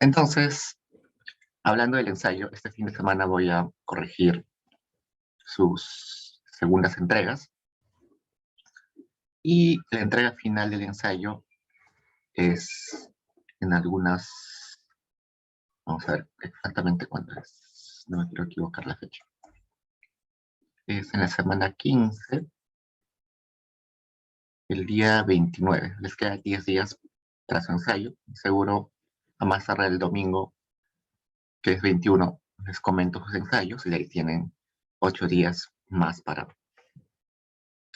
Entonces, hablando del ensayo, este fin de semana voy a corregir sus segundas entregas y la entrega final del ensayo es en algunas, vamos a ver exactamente cuándo es, no me quiero equivocar la fecha. Es en la semana 15, el día 29. Les queda 10 días tras su ensayo. Seguro a más tarde el domingo, que es 21, les comento sus ensayos y ahí tienen 8 días más para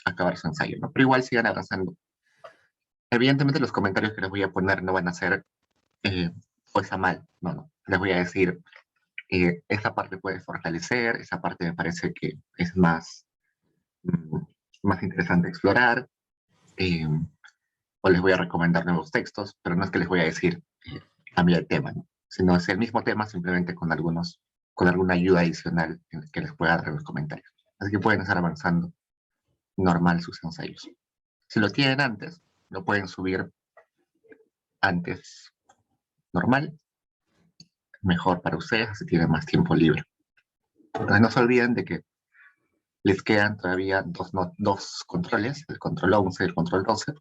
acabar su ensayo, ¿no? Pero igual sigan avanzando. Evidentemente los comentarios que les voy a poner no van a ser pues a mal, no. Les voy a decir, esa parte puede fortalecer, esa parte me parece que es mm, más interesante explorar, eh, o les voy a recomendar nuevos textos, pero no es que les voy a decir, cambia el tema, ¿no? Sino es el mismo tema, simplemente con alguna ayuda adicional que les pueda dar en los comentarios. Así que pueden estar avanzando normal sus ensayos. Si lo tienen antes, lo pueden subir antes normal, mejor para ustedes, si tienen más tiempo libre. Entonces no se olviden de que les quedan todavía dos controles, el control 11 y el control 12.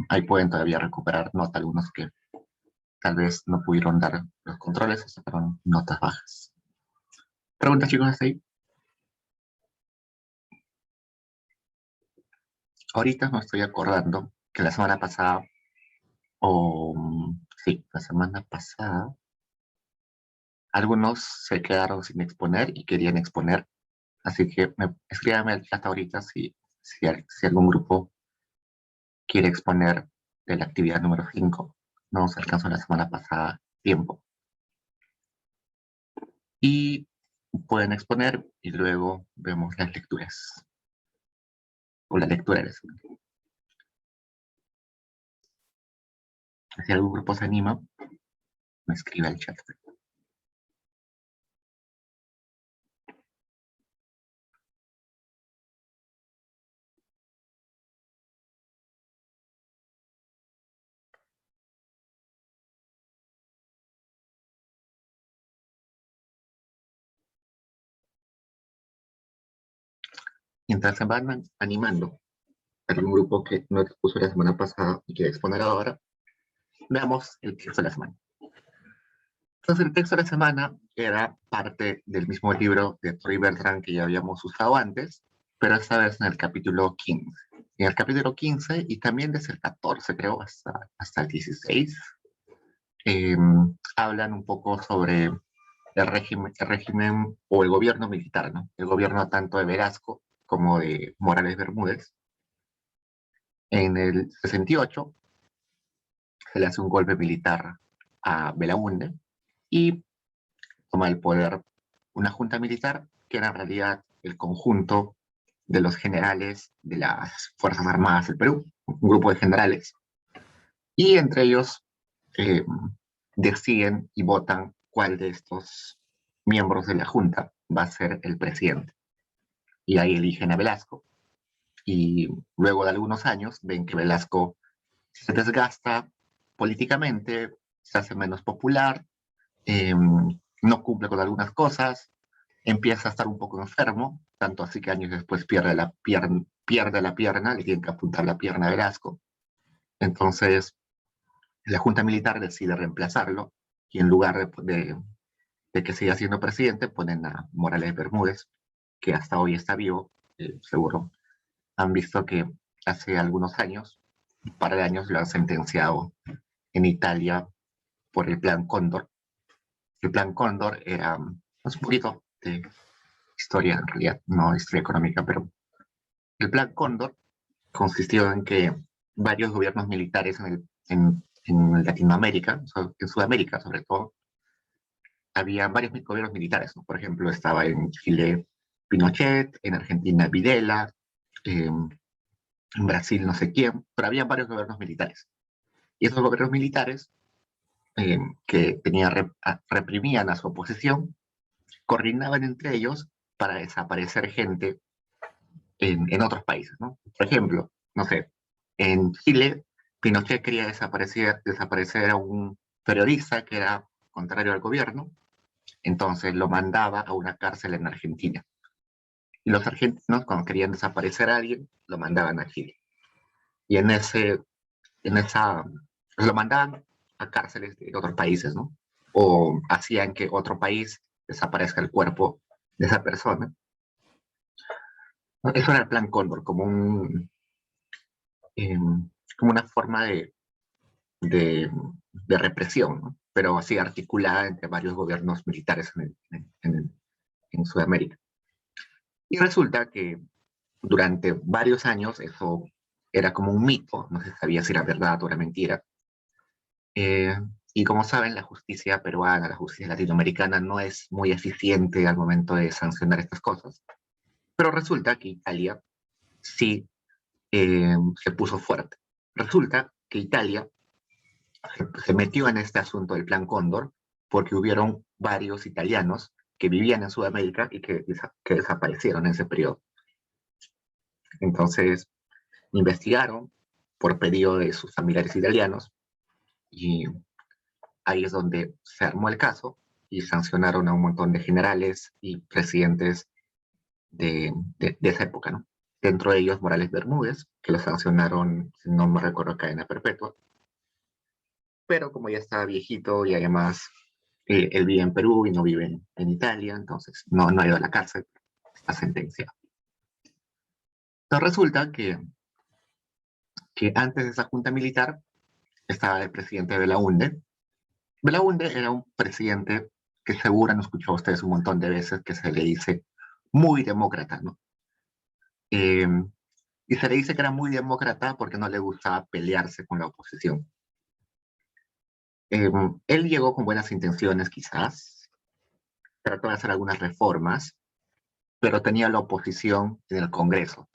Ahí pueden todavía recuperar nota algunos que tal vez no pudieron dar los controles o sacaron notas bajas. ¿Preguntas, chicos, hasta ahí? Ahorita me estoy acordando que la semana pasada, sí, la semana pasada, algunos se quedaron sin exponer y querían exponer. Así que escríbanme el chat ahorita si algún grupo quiere exponer de la actividad número 5. No nos alcanzó la semana pasada tiempo. Y pueden exponer y luego vemos las lecturas. O la lectura de la. Si algún grupo se anima, me escribe al chat. Mientras se van animando, algún grupo que no expuso la semana pasada y quiere exponer ahora, veamos el texto de la semana. Entonces, el texto de la semana era parte del mismo libro de Troy Bertrand que ya habíamos usado antes, pero esta vez en el capítulo 15. En el capítulo 15 y también desde el 14, creo, hasta el 16, eh, hablan un poco sobre el régimen o el gobierno militar, ¿no? El gobierno tanto de Velasco como de Morales Bermúdez. En el 68 se le hace un golpe militar a Belaúnde y toma el poder una junta militar que era en realidad el conjunto de los generales de las Fuerzas Armadas del Perú, un grupo de generales, y entre ellos eh, deciden y votan cuál de estos miembros de la junta va a ser el presidente. Y ahí eligen a Velasco, y luego de algunos años ven que Velasco se desgasta políticamente, se hace menos popular, no cumple con algunas cosas, empieza a estar un poco enfermo, tanto así que años después pierde la pierna, le tienen que apuntar la pierna a Velasco. Entonces, la Junta Militar decide reemplazarlo y en lugar de que siga siendo presidente, ponen a Morales Bermúdez, que hasta hoy está vivo, seguro. Han visto que hace algunos años, un par de años, lo han sentenciado en Italia por el Plan Cóndor. El Plan Cóndor era un poquito de historia, en realidad, no historia económica, pero el Plan Cóndor consistió en que varios gobiernos militares en Latinoamérica, en Sudamérica sobre todo, había varios gobiernos militares, ¿no? Por ejemplo, estaba en Chile Pinochet, en Argentina Videla, en Brasil no sé quién, pero había varios gobiernos militares. Y esos gobiernos militares que reprimían a su oposición, coordinaban entre ellos para desaparecer gente en otros países, ¿no? Por ejemplo, no sé, en Chile, Pinochet quería desaparecer a un periodista que era contrario al gobierno, entonces lo mandaba a una cárcel en Argentina. Y los argentinos, cuando querían desaparecer a alguien, lo mandaban a Chile. Y lo mandaban a cárceles de otros países, ¿no? O hacían que otro país desaparezca el cuerpo de esa persona. Eso era el Plan Cóndor, eh, como una forma de represión, ¿no? Pero así articulada entre varios gobiernos militares en Sudamérica. Y resulta que durante varios años eso era como un mito, no se sabía si era verdad o era mentira. Eh, y como saben, la justicia peruana, la justicia latinoamericana no es muy eficiente al momento de sancionar estas cosas. Pero resulta que Italia sí se puso fuerte. Resulta que Italia se metió en este asunto del Plan Cóndor porque hubieron varios italianos que vivían en Sudamérica y que desaparecieron en ese periodo. Entonces, investigaron por pedido de sus familiares italianos y ahí es donde se armó el caso y sancionaron a un montón de generales y presidentes de esa época, ¿no? Dentro de ellos Morales Bermúdez, que lo sancionaron, si no me recuerdo, cadena perpetua, pero como ya estaba viejito y además él vive en Perú y no vive en Italia, entonces no ha ido a la cárcel, está sentenciado. Entonces resulta que antes de esa junta militar estaba el presidente Belaúnde. Belaúnde era un presidente que seguro han escuchado ustedes un montón de veces que se le dice muy demócrata, ¿no? Eh, y se le dice que era muy demócrata porque no le gustaba pelearse con la oposición. Él llegó con buenas intenciones, quizás, trató de hacer algunas reformas, pero tenía la oposición en el Congreso.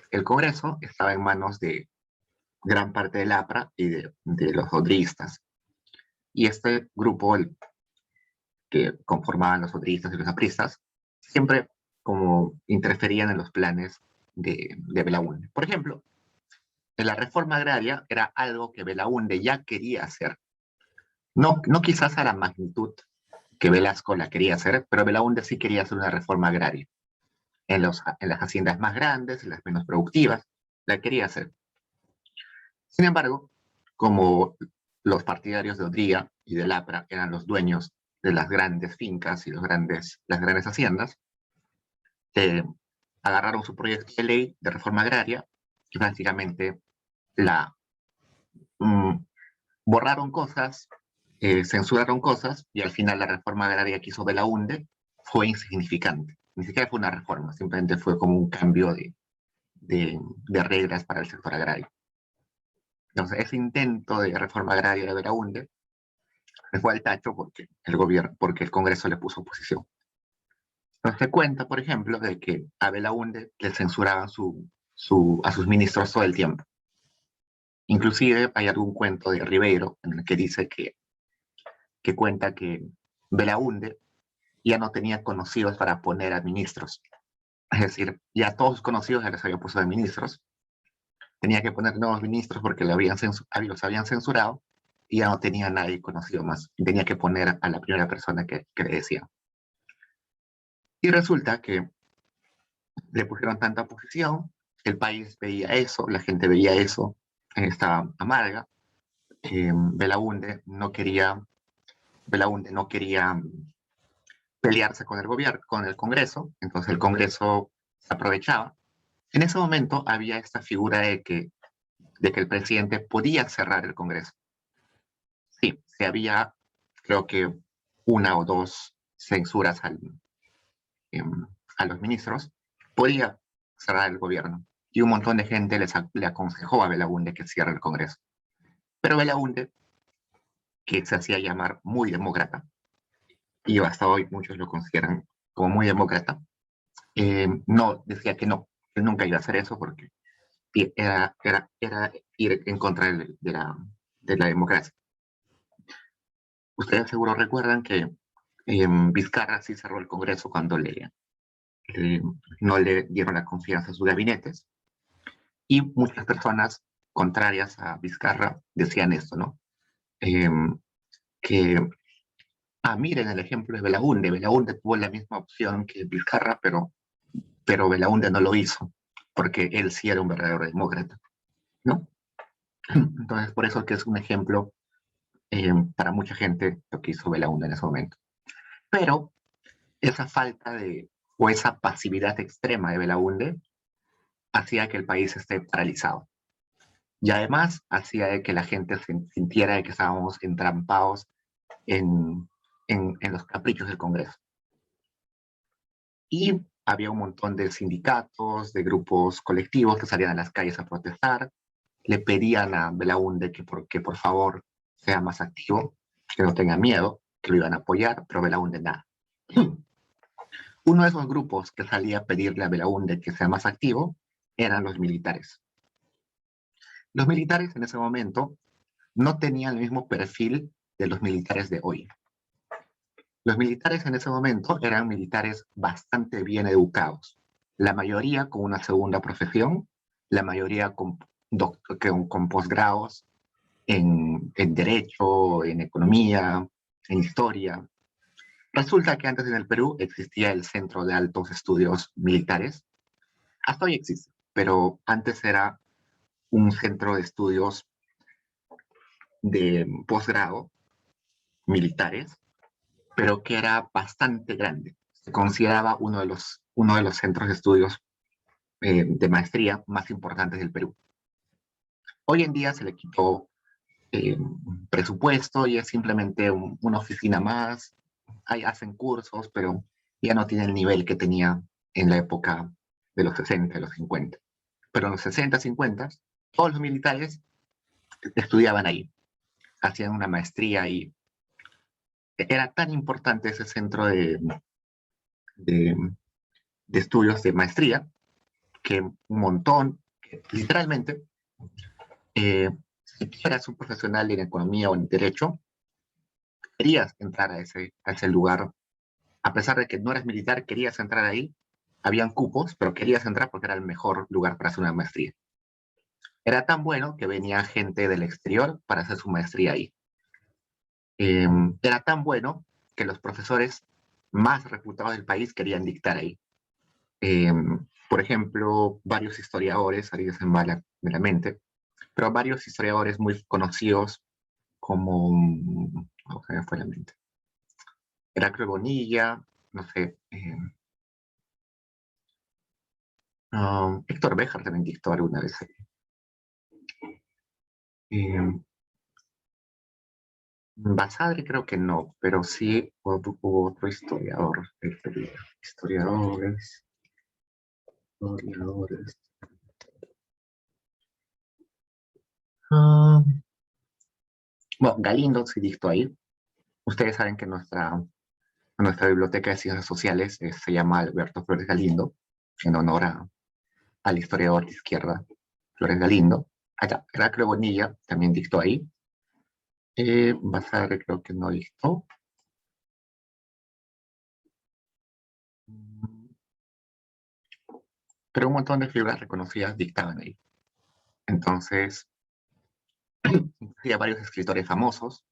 El Congreso estaba en manos de gran parte del APRA y de los odristas. Y este grupo, el que conformaban los odristas y los apristas, siempre como interferían en los planes de Belaúnde. Por ejemplo, en la reforma agraria era algo que Belaúnde ya quería hacer. No quizás a la magnitud que Velasco la quería hacer, pero Belaúnde sí quería hacer una reforma agraria. En las haciendas más grandes, en las menos productivas, la quería hacer. Sin embargo, como los partidarios de Odría y de Lapra eran los dueños de las grandes fincas y las grandes haciendas, eh, agarraron su proyecto de ley de reforma agraria y prácticamente la mm, borraron cosas, censuraron cosas y al final la reforma agraria que hizo Belaúnde fue insignificante. Ni siquiera fue una reforma, simplemente fue como un cambio de reglas para el sector agrario. Entonces, ese intento de reforma agraria de Belaúnde se fue al tacho porque el Congreso le puso oposición. Entonces se cuenta, por ejemplo, de que a Belaúnde le censuraban a sus ministros todo el tiempo. Inclusive hay algún cuento de Ribeiro en el que dice que cuenta que Belaúnde ya no tenía conocidos para poner a ministros. Es decir, ya todos sus conocidos ya les habían puesto de ministros. Tenía que poner nuevos ministros porque los habían censurado y ya no tenía nadie conocido más. Y tenía que poner a la primera persona que le decía. Y resulta que le pusieron tanta oposición, el país veía eso, la gente veía eso, estaba amarga. Belaúnde no quería pelearse con el gobierno, con el Congreso, entonces el Congreso se aprovechaba. En ese momento había esta figura de que el presidente podía cerrar el Congreso. Sí, se había, creo que una o dos censuras a los ministros, podía cerrar el gobierno. Y un montón de gente le aconsejó a Belaúnde que cierre el Congreso. Pero Belaúnde, que se hacía llamar muy demócrata, y hasta hoy muchos lo consideran como muy demócrata, no, decía que no, que nunca iba a hacer eso porque era ir en contra de la democracia. Ustedes seguro recuerdan que Vizcarra sí cerró el Congreso cuando no le dieron la confianza a sus gabinetes, y muchas personas contrarias a Vizcarra decían esto, ¿no? que, miren el ejemplo de Belaúnde. Belaúnde tuvo la misma opción que Vizcarra, pero Belaúnde no lo hizo, porque él sí era un verdadero demócrata, ¿no? Entonces, por eso que es un ejemplo para mucha gente lo que hizo Belaúnde en ese momento. Pero esa falta o esa pasividad extrema de Belaúnde hacía que el país esté paralizado. Y además hacía de que la gente sintiera que estábamos entrampados en los caprichos del Congreso. Y había un montón de sindicatos, de grupos colectivos que salían a las calles a protestar, le pedían a Belaúnde que por favor sea más activo, que no tenga miedo, que lo iban a apoyar, pero Belaúnde nada. Uno de esos grupos que salía a pedirle a Belaúnde que sea más activo eran los militares. Los militares en ese momento no tenían el mismo perfil de los militares de hoy. Los militares en ese momento eran militares bastante bien educados, la mayoría con una segunda profesión, la mayoría con posgrados en Derecho, en Economía, en Historia. Resulta que antes en el Perú existía el Centro de Altos Estudios Militares. Hasta hoy existe, pero antes era un centro de estudios de posgrado militares, pero que era bastante grande. Se consideraba uno de los centros de estudios de maestría más importantes del Perú. Hoy en día se le quitó presupuesto y es simplemente una oficina más. Ahí hacen cursos, pero ya no tiene el nivel que tenía en la época de los 60, de los 50. Pero en los 60, 50, todos los militares estudiaban ahí, hacían una maestría ahí. Era tan importante ese centro de, de estudios de maestría que un montón, literalmente, si eras un profesional en economía o en derecho, querías entrar a ese lugar, a pesar de que no eras militar, querías entrar ahí, habían cupos, pero querías entrar porque era el mejor lugar para hacer una maestría. Era tan bueno que venía gente del exterior para hacer su maestría ahí. Era tan bueno que los profesores más reputados del país querían dictar ahí. Por ejemplo, varios historiadores, ahí se me va de la mente, pero varios historiadores muy conocidos como, ¿cómo se me fue la mente? Heraclio Bonilla, no sé, Héctor Béjar también dictó alguna vez ahí. Basadre creo que no, pero sí hubo otro historiador. Historiadores. Ah, bueno, Galindo sí dictó ahí. Ustedes saben que nuestra biblioteca de ciencias sociales se llama Alberto Flores Galindo, en honor al historiador de izquierda Flores Galindo. Allá, Heraclio Bonilla también dictó ahí. Basadre creo que no dictó. Pero un montón de figuras reconocidas dictaban ahí. Entonces, había varios escritores famosos,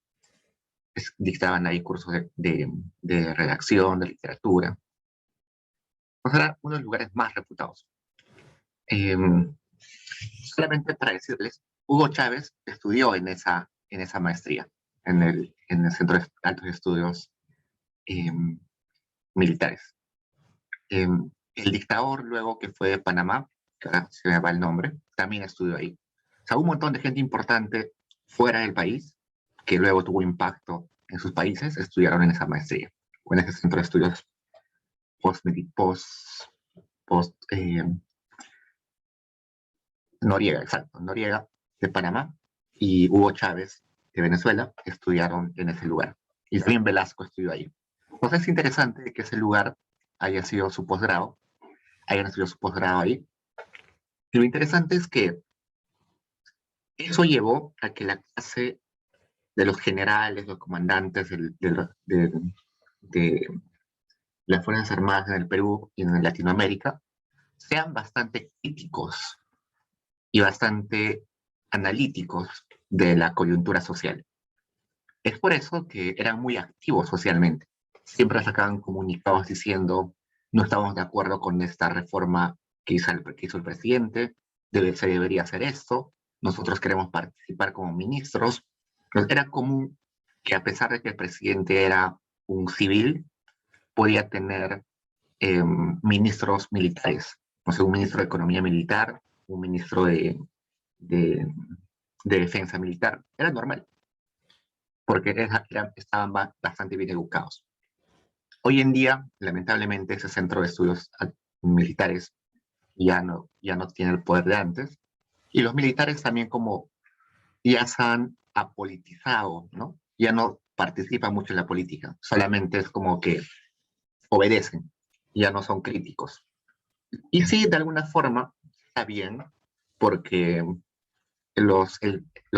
dictaban ahí cursos de redacción, de literatura. Pues era uno de los lugares más reputados. Eh, Solamente para decirles, Hugo Chávez estudió en esa maestría, en el Centro de Altos Estudios eh, Militares. Eh, el dictador, luego que fue de Panamá, que ahora se me va el nombre, también estudió ahí. O sea, un montón de gente importante fuera del país, que luego tuvo impacto en sus países, estudiaron en esa maestría, o en ese centro de estudios post, post Noriega, exacto, Noriega de Panamá y Hugo Chávez de Venezuela estudiaron en ese lugar. Y también Velasco estudió ahí. Entonces es interesante que ese lugar haya sido su posgrado, hayan estudiado su posgrado ahí. Y lo interesante es que eso llevó a que la clase de los generales, los comandantes de las Fuerzas Armadas en el Perú y en Latinoamérica sean bastante críticos y bastante analíticos de la coyuntura social. Es por eso que eran muy activos socialmente. Siempre sacaban comunicados diciendo, no estamos de acuerdo con esta reforma que hizo el presidente, se debería hacer esto, nosotros queremos participar como ministros. Entonces, era común que a pesar de que el presidente era un civil, podía tener ministros militares, o sea, un ministro de Economía Militar, un ministro de, de Defensa Militar. Era normal, porque estaban bastante bien educados. Hoy en día, lamentablemente, ese centro de estudios militares ya no tiene el poder de antes, y los militares también como ya se han apolitizado, ¿no? Ya no participan mucho en la política, solamente es como que obedecen, ya no son críticos. Y sí, de alguna forma, está bien, porque los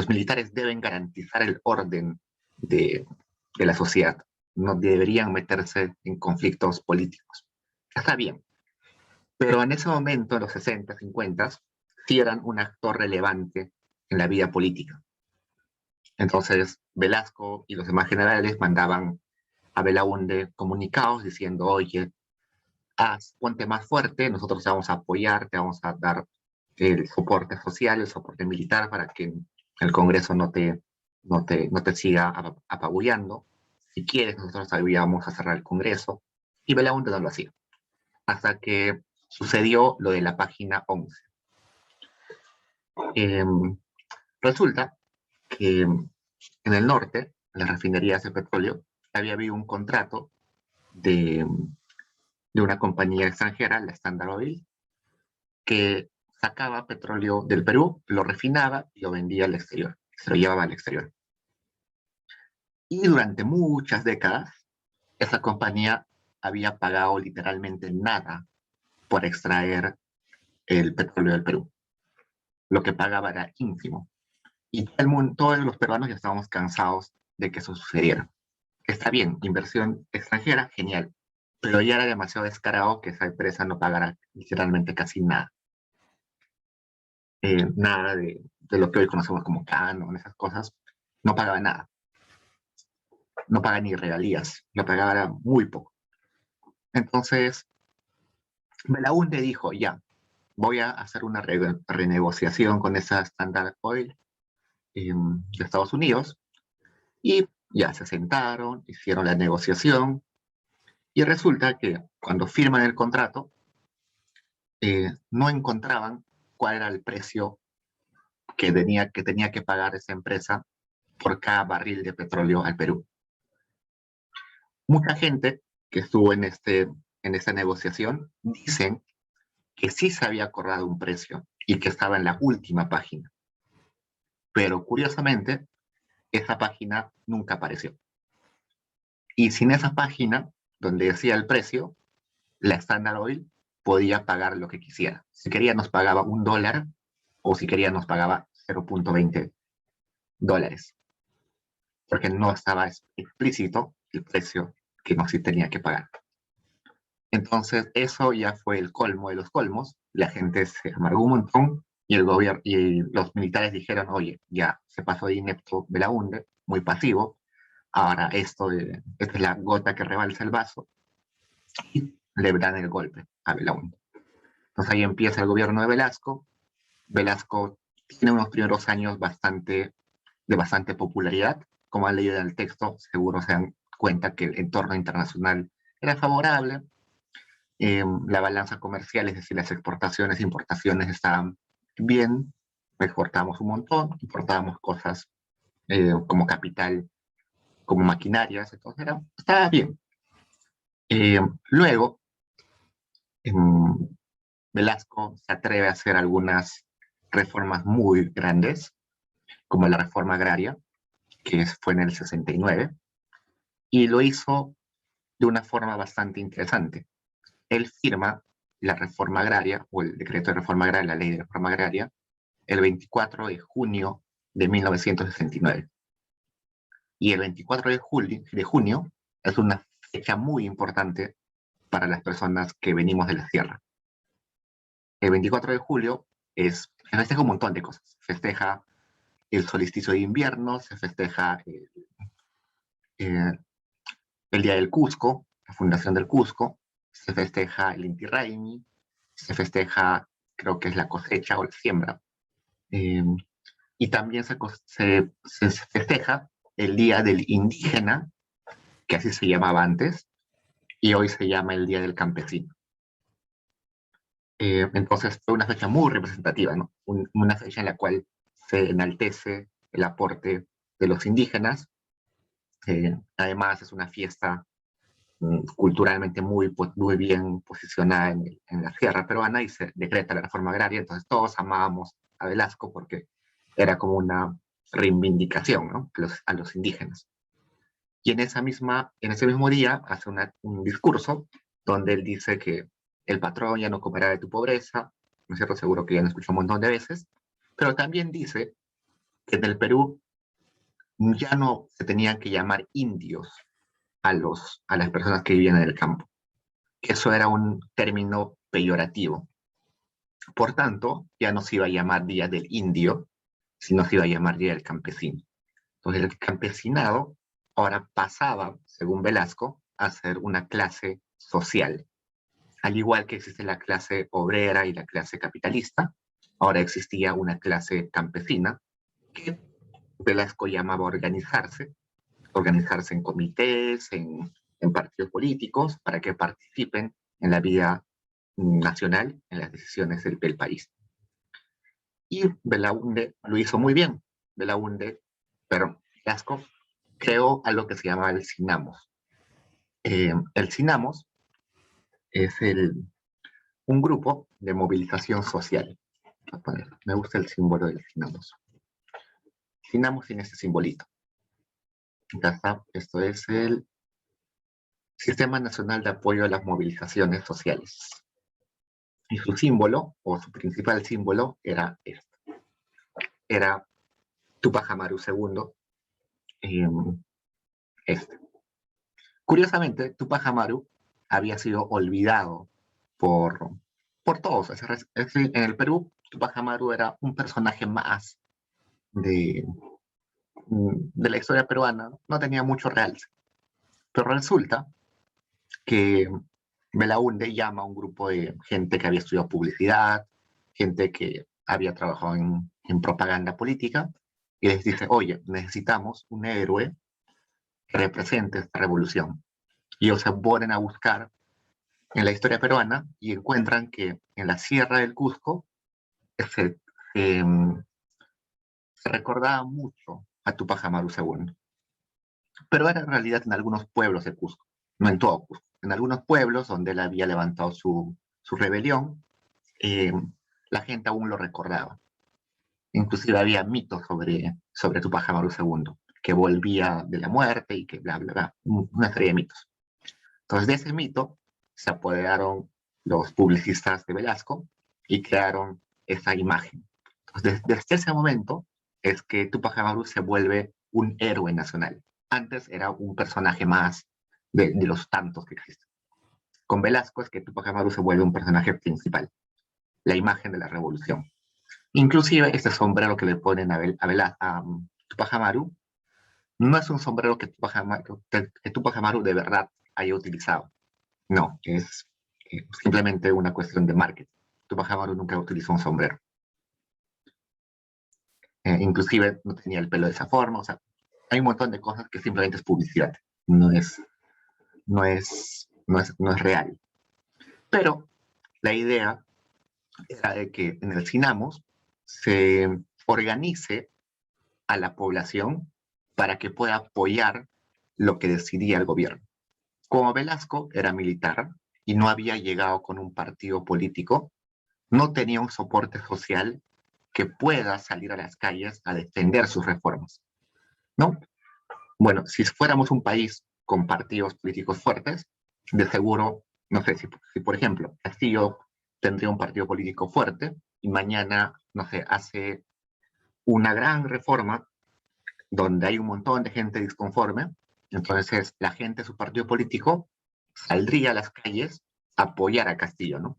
militares deben garantizar el orden de, de la sociedad, no deberían meterse en conflictos políticos. Está bien, pero en ese momento, en los 60, 50, sí eran un actor relevante en la vida política. Entonces, Velasco y los demás generales mandaban a Belaúnde comunicados diciendo, oye, ponte más fuerte, nosotros te vamos a apoyar, te vamos a dar el soporte social, el soporte militar para que el Congreso no te siga apabullando. Si quieres, nosotros ayudamos a cerrar el Congreso. Y Belaúnde no lo hacía. Hasta que sucedió lo de la página 11. Eh, Resulta que en el norte, en las refinerías de petróleo, había habido un contrato de, de una compañía extranjera, la Standard Oil, que sacaba petróleo del Perú, lo refinaba y lo vendía al exterior, se lo llevaba al exterior. Y durante muchas décadas, esa compañía había pagado literalmente nada por extraer el petróleo del Perú. Lo que pagaba era ínfimo. Y todos los peruanos ya estábamos cansados de que eso sucediera. Está bien, inversión extranjera, genial, pero ya era demasiado descarado que esa empresa no pagara literalmente casi nada. Nada de lo que hoy conocemos como canon, esas cosas, no pagaba nada. No pagaba ni regalías, lo pagaba muy poco. Entonces, Belaúnde dijo, ya, voy a hacer una renegociación con esa Standard Oil de Estados Unidos, y ya se sentaron, hicieron la negociación, y resulta que cuando firman el contrato, no encontraban cuál era el precio que tenía que pagar esa empresa por cada barril de petróleo al Perú. Mucha gente que estuvo en esta negociación dicen que sí se había acordado un precio y que estaba en la última página. Pero curiosamente, esa página nunca apareció. Y sin esa página, donde decía el precio, la Standard Oil podía pagar lo que quisiera. Si quería nos pagaba $1 o si quería nos pagaba 0.20 dólares, porque no estaba explícito el precio que nos sí tenía que pagar. Entonces, eso ya fue el colmo de los colmos. La gente se amargó un montón y el gobierno y los militares dijeron, oye, ya se pasó de inepto Belaúnde, muy pasivo. Ahora esta es la gota que rebalsa el vaso, y le dan el golpe a Belaúnde. Entonces ahí empieza el gobierno de Velasco. Velasco tiene unos primeros años de bastante popularidad. Como han leído en el texto, seguro se dan cuenta que el entorno internacional era favorable. La balanza comercial, es decir, las exportaciones e importaciones estaban bien, exportábamos un montón, importábamos cosas como capital, como maquinarias, entonces estaba bien. Luego, Velasco se atreve a hacer algunas reformas muy grandes, como la reforma agraria, que fue en el 69, y lo hizo de una forma bastante interesante. Él firma la reforma agraria, o el decreto de reforma agraria, la ley de reforma agraria, el 24 de junio de 1969. Y el 24 de junio es una fecha muy importante para las personas que venimos de la sierra. El 24 de julio se festeja un montón de cosas. Se festeja el solsticio de invierno, se festeja Eh, el Día del Cusco, la fundación del Cusco, se festeja el Inti Raymi, se festeja, creo que es la cosecha o la siembra. Eh, y también se festeja el Día del Indígena, que así se llamaba antes, y hoy se llama el Día del Campesino. Entonces fue una fecha muy representativa, ¿no? Una fecha en la cual se enaltece el aporte de los indígenas. Además es una fiesta culturalmente muy bien posicionada en la sierra peruana y se decreta la reforma agraria, entonces todos amábamos a Velasco porque era como una reivindicación, ¿no? A los indígenas. Y en ese mismo día hace un discurso donde él dice que el patrón ya no comerá de tu pobreza, ¿no es cierto? Seguro que ya lo escuchó un montón de veces, pero también dice que en el Perú ya no se tenían que llamar indios a las personas que vivían en el campo. Eso era un término peyorativo. Por tanto, ya no se iba a llamar Día del Indio, sino se iba a llamar Día del Campesino. Entonces el campesinado ahora pasaba, según Velasco, a ser una clase social. Al igual que existe la clase obrera y la clase capitalista, ahora existía una clase campesina que Velasco llamaba organizarse en comités, en partidos políticos, para que participen en la vida nacional, en las decisiones del país. Y Belaúnde lo hizo muy bien. Velasco creó algo que se llama el CINAMOS. El CINAMOS es un grupo de movilización social. Me gusta el símbolo del CINAMOS. CINAMOS tiene este simbolito. Esto es el Sistema Nacional de Apoyo a las Movilizaciones Sociales. Y su símbolo, o su principal símbolo, era este. Era Tupac Amaru II. Este. Curiosamente, Tupac Amaru había sido olvidado por, por todos. En el Perú, Tupac Amaru era un personaje más de, de la historia peruana, no tenía mucho realce. Pero resulta que Belaúnde llama a un grupo de gente que había estudiado publicidad, gente que había trabajado en propaganda política, y les dice, oye, necesitamos un héroe que represente esta revolución. Y ellos se ponen a buscar en la historia peruana y encuentran que en la Sierra del Cusco se, se, se recordaba mucho a Tupac Amaru II. Pero era en realidad en algunos pueblos de Cusco, no en todo Cusco. En algunos pueblos donde él había levantado su rebelión, eh, la gente aún lo recordaba. Inclusive había mitos sobre Tupac Amaru II, que volvía de la muerte y que bla, bla, bla, una serie de mitos. Entonces de ese mito se apoderaron los publicistas de Velasco y crearon esa imagen. Entonces desde ese momento es que Tupac Amaru se vuelve un héroe nacional. Antes era un personaje más de los tantos que existen. Con Velasco es que Tupac Amaru se vuelve un personaje principal, la imagen de la revolución. Inclusive este sombrero que le ponen a Tupac Amaru no es un sombrero que Tupac Amaru de verdad haya utilizado. No, es simplemente una cuestión de marketing. Tupac Amaru nunca utilizó un sombrero. Inclusive no tenía el pelo de esa forma. O sea, hay un montón de cosas que simplemente es publicidad. No es, no es real. Pero la idea era de que en el Cinamos se organice a la población para que pueda apoyar lo que decidía el gobierno. Como Velasco era militar y no había llegado con un partido político, no tenía un soporte social que pueda salir a las calles a defender sus reformas, ¿no? Bueno, si fuéramos un país con partidos políticos fuertes, de seguro, no sé, si por ejemplo Castillo tendría un partido político fuerte y mañana, no sé, hace una gran reforma donde hay un montón de gente disconforme, entonces la gente de su partido político saldría a las calles a apoyar a Castillo, ¿no?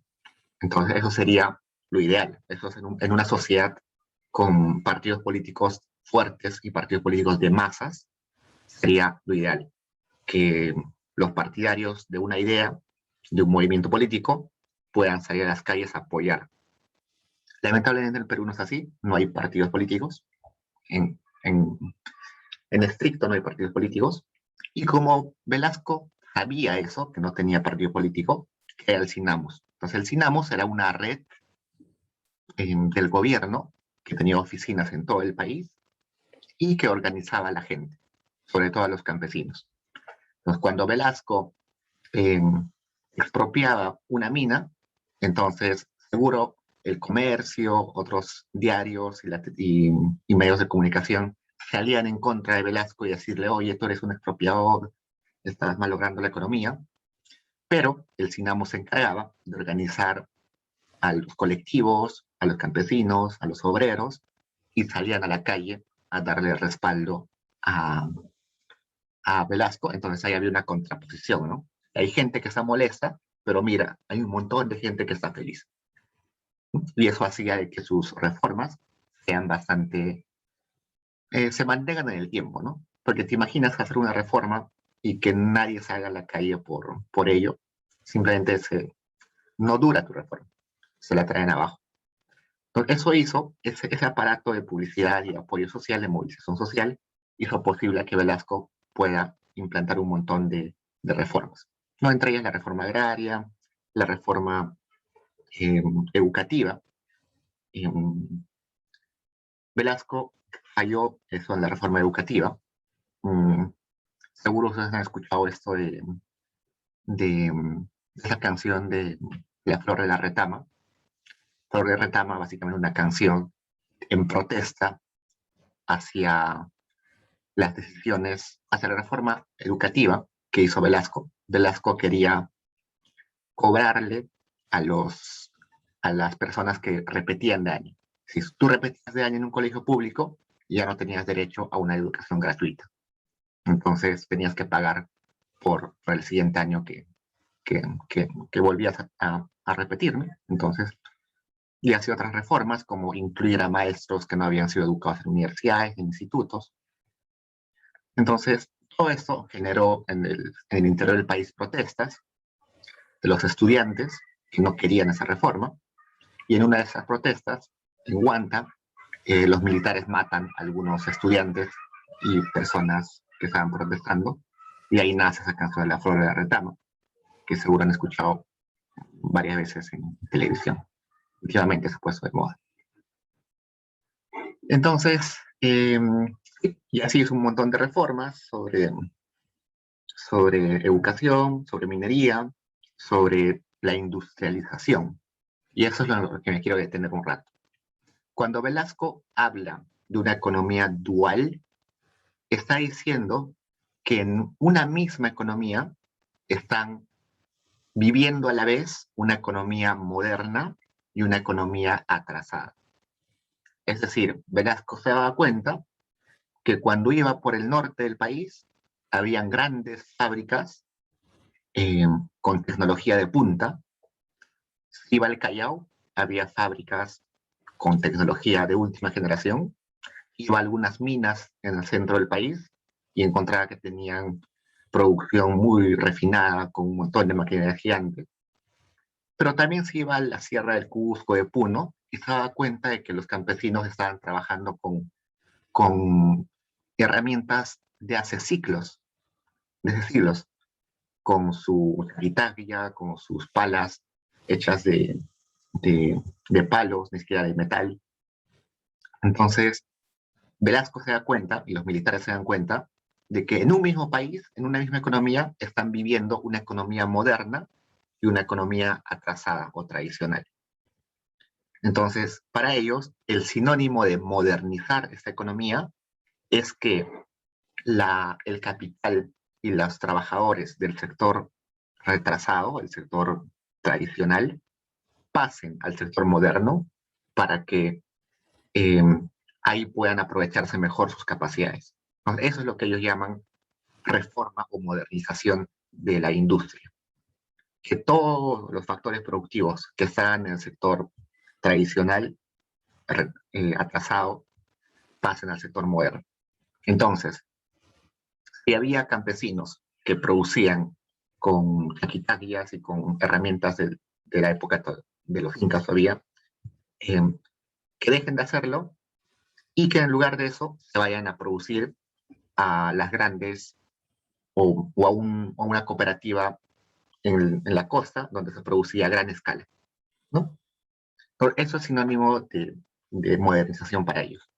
Entonces eso sería lo ideal, eso es en una sociedad con partidos políticos fuertes y partidos políticos de masas, sería lo ideal, que los partidarios de una idea, de un movimiento político, puedan salir a las calles a apoyar. Lamentablemente en el Perú no es así, no hay partidos políticos, en, en, en estricto no hay partidos políticos, y como Velasco sabía eso, que no tenía partido político, era el Sinamos. Entonces el Sinamos era una red del gobierno que tenía oficinas en todo el país y que organizaba a la gente, sobre todo a los campesinos. Entonces cuando Velasco eh, expropiaba una mina, entonces seguro el comercio, otros diarios y medios de comunicación salían en contra de Velasco y decirle, oye, tú eres un expropiador, estás malogrando la economía, pero el Sinamo se encargaba de organizar a los colectivos, a los campesinos, a los obreros, y salían a la calle a darle respaldo a, a Velasco, entonces ahí había una contraposición, ¿no? Hay gente que está molesta, pero mira, hay un montón de gente que está feliz. Y eso hacía de que sus reformas sean bastante, se mantengan en el tiempo, ¿no? Porque te imaginas hacer una reforma y que nadie salga a la calle por ello, simplemente no dura tu reforma, se la traen abajo. Entonces, eso hizo, ese aparato de publicidad y apoyo social, de movilización social, hizo posible que Velasco pueda implantar un montón de reformas. No entre ellas la reforma agraria, la reforma eh, educativa. Eh, Velasco falló eso en la reforma educativa. Mm, Seguro ustedes han escuchado esto de esa canción de La Flor de la Retama. Flor de Retama, básicamente una canción en protesta hacia las decisiones, hacia la reforma educativa que hizo Velasco. Velasco quería cobrarle a, a las personas que repetían de año. Si tú repetías de año en un colegio público, ya no tenías derecho a una educación gratuita. Entonces tenías que pagar por el siguiente año que volvías a repetir, ¿no? Entonces, y hacía otras reformas como incluir a maestros que no habían sido educados en universidades, en institutos. Entonces, todo esto generó en el interior del país protestas de los estudiantes que no querían esa reforma, y en una de esas protestas, en Huanta, los militares matan a algunos estudiantes y personas que estaban protestando, y ahí nace esa canción de La Flor de la Retama, que seguro han escuchado varias veces en televisión. Últimamente se ha puesto de moda. Entonces, y así es un montón de reformas sobre educación, sobre minería, sobre la industrialización. Y eso es lo que me quiero detener un rato. Cuando Velasco habla de una economía dual, está diciendo que en una misma economía están viviendo a la vez una economía moderna y una economía atrasada. Es decir, Velasco se daba cuenta que cuando iba por el norte del país, habían grandes fábricas con tecnología de punta. Si iba al Callao, había fábricas con tecnología de última generación. Iba a algunas minas en el centro del país y encontraba que tenían producción muy refinada, con un montón de maquinaria gigante. Pero también se iba a la Sierra del Cusco, de Puno, y se daba cuenta de que los campesinos estaban trabajando con herramientas de hace siglos, desde siglos, con su guitarra, con sus palas hechas de palos, ni siquiera de metal. Entonces, Velasco se da cuenta, y los militares se dan cuenta, de que en un mismo país, en una misma economía, están viviendo una economía moderna y una economía atrasada o tradicional. Entonces, para ellos, el sinónimo de modernizar esta economía es que el capital y los trabajadores del sector retrasado, el sector tradicional, pasen al sector moderno para que eh, ahí puedan aprovecharse mejor sus capacidades. Entonces, eso es lo que ellos llaman reforma o modernización de la industria. Que todos los factores productivos que están en el sector tradicional, atrasado, pasen al sector moderno. Entonces, Y había campesinos que producían con chaquitarias y con herramientas de la época de los incas todavía, eh, que dejen de hacerlo y que en lugar de eso se vayan a producir a las grandes o a una cooperativa en la costa donde se producía a gran escala, ¿no? Eso es sinónimo de modernización para ellos.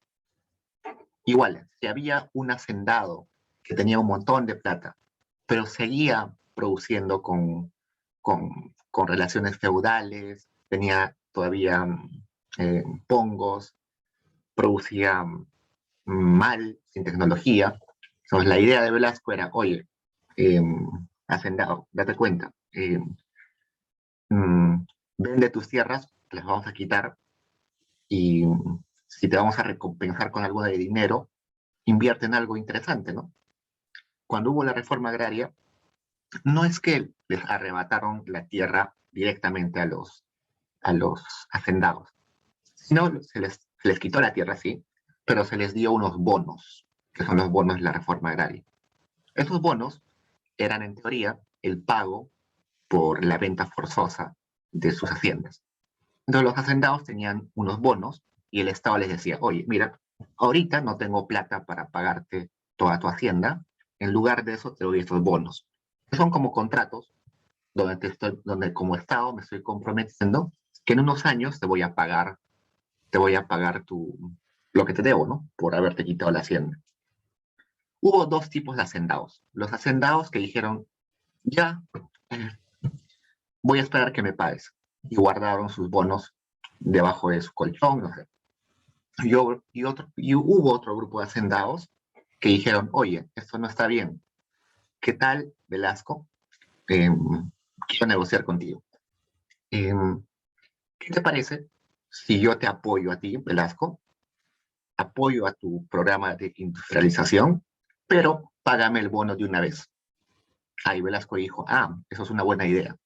Igual, si había un hacendado que tenía un montón de plata, pero seguía produciendo con relaciones feudales, tenía todavía pongos, producía mal, sin tecnología. Entonces, la idea de Velasco era, oye, eh, hacendado, date cuenta, vende tus tierras, te las vamos a quitar y si te vamos a recompensar con algo de dinero, invierte en algo interesante, ¿no? Cuando hubo la reforma agraria, no es que les arrebataron la tierra directamente a los hacendados, sino se les quitó la tierra, sí, pero se les dio unos bonos, que son los bonos de la reforma agraria. Esos bonos eran, en teoría, el pago por la venta forzosa de sus haciendas. Entonces los hacendados tenían unos bonos y el Estado les decía, oye, mira, ahorita no tengo plata para pagarte toda tu hacienda, en lugar de eso te doy estos bonos. Son como contratos donde como Estado me estoy comprometiendo que en unos años te voy a pagar lo que te debo, ¿no? Por haberte quitado la hacienda. Hubo dos tipos de hacendados. Los hacendados que dijeron, ya, voy a esperar que me pagues. Y guardaron sus bonos debajo de su colchón, no sé. Y hubo otro grupo de hacendados que dijeron, oye, esto no está bien. ¿Qué tal, Velasco? Quiero negociar contigo. Eh, ¿Qué te parece si yo te apoyo a ti, Velasco? Apoyo a tu programa de industrialización, pero págame el bono de una vez. Ahí Velasco dijo, eso es una buena idea.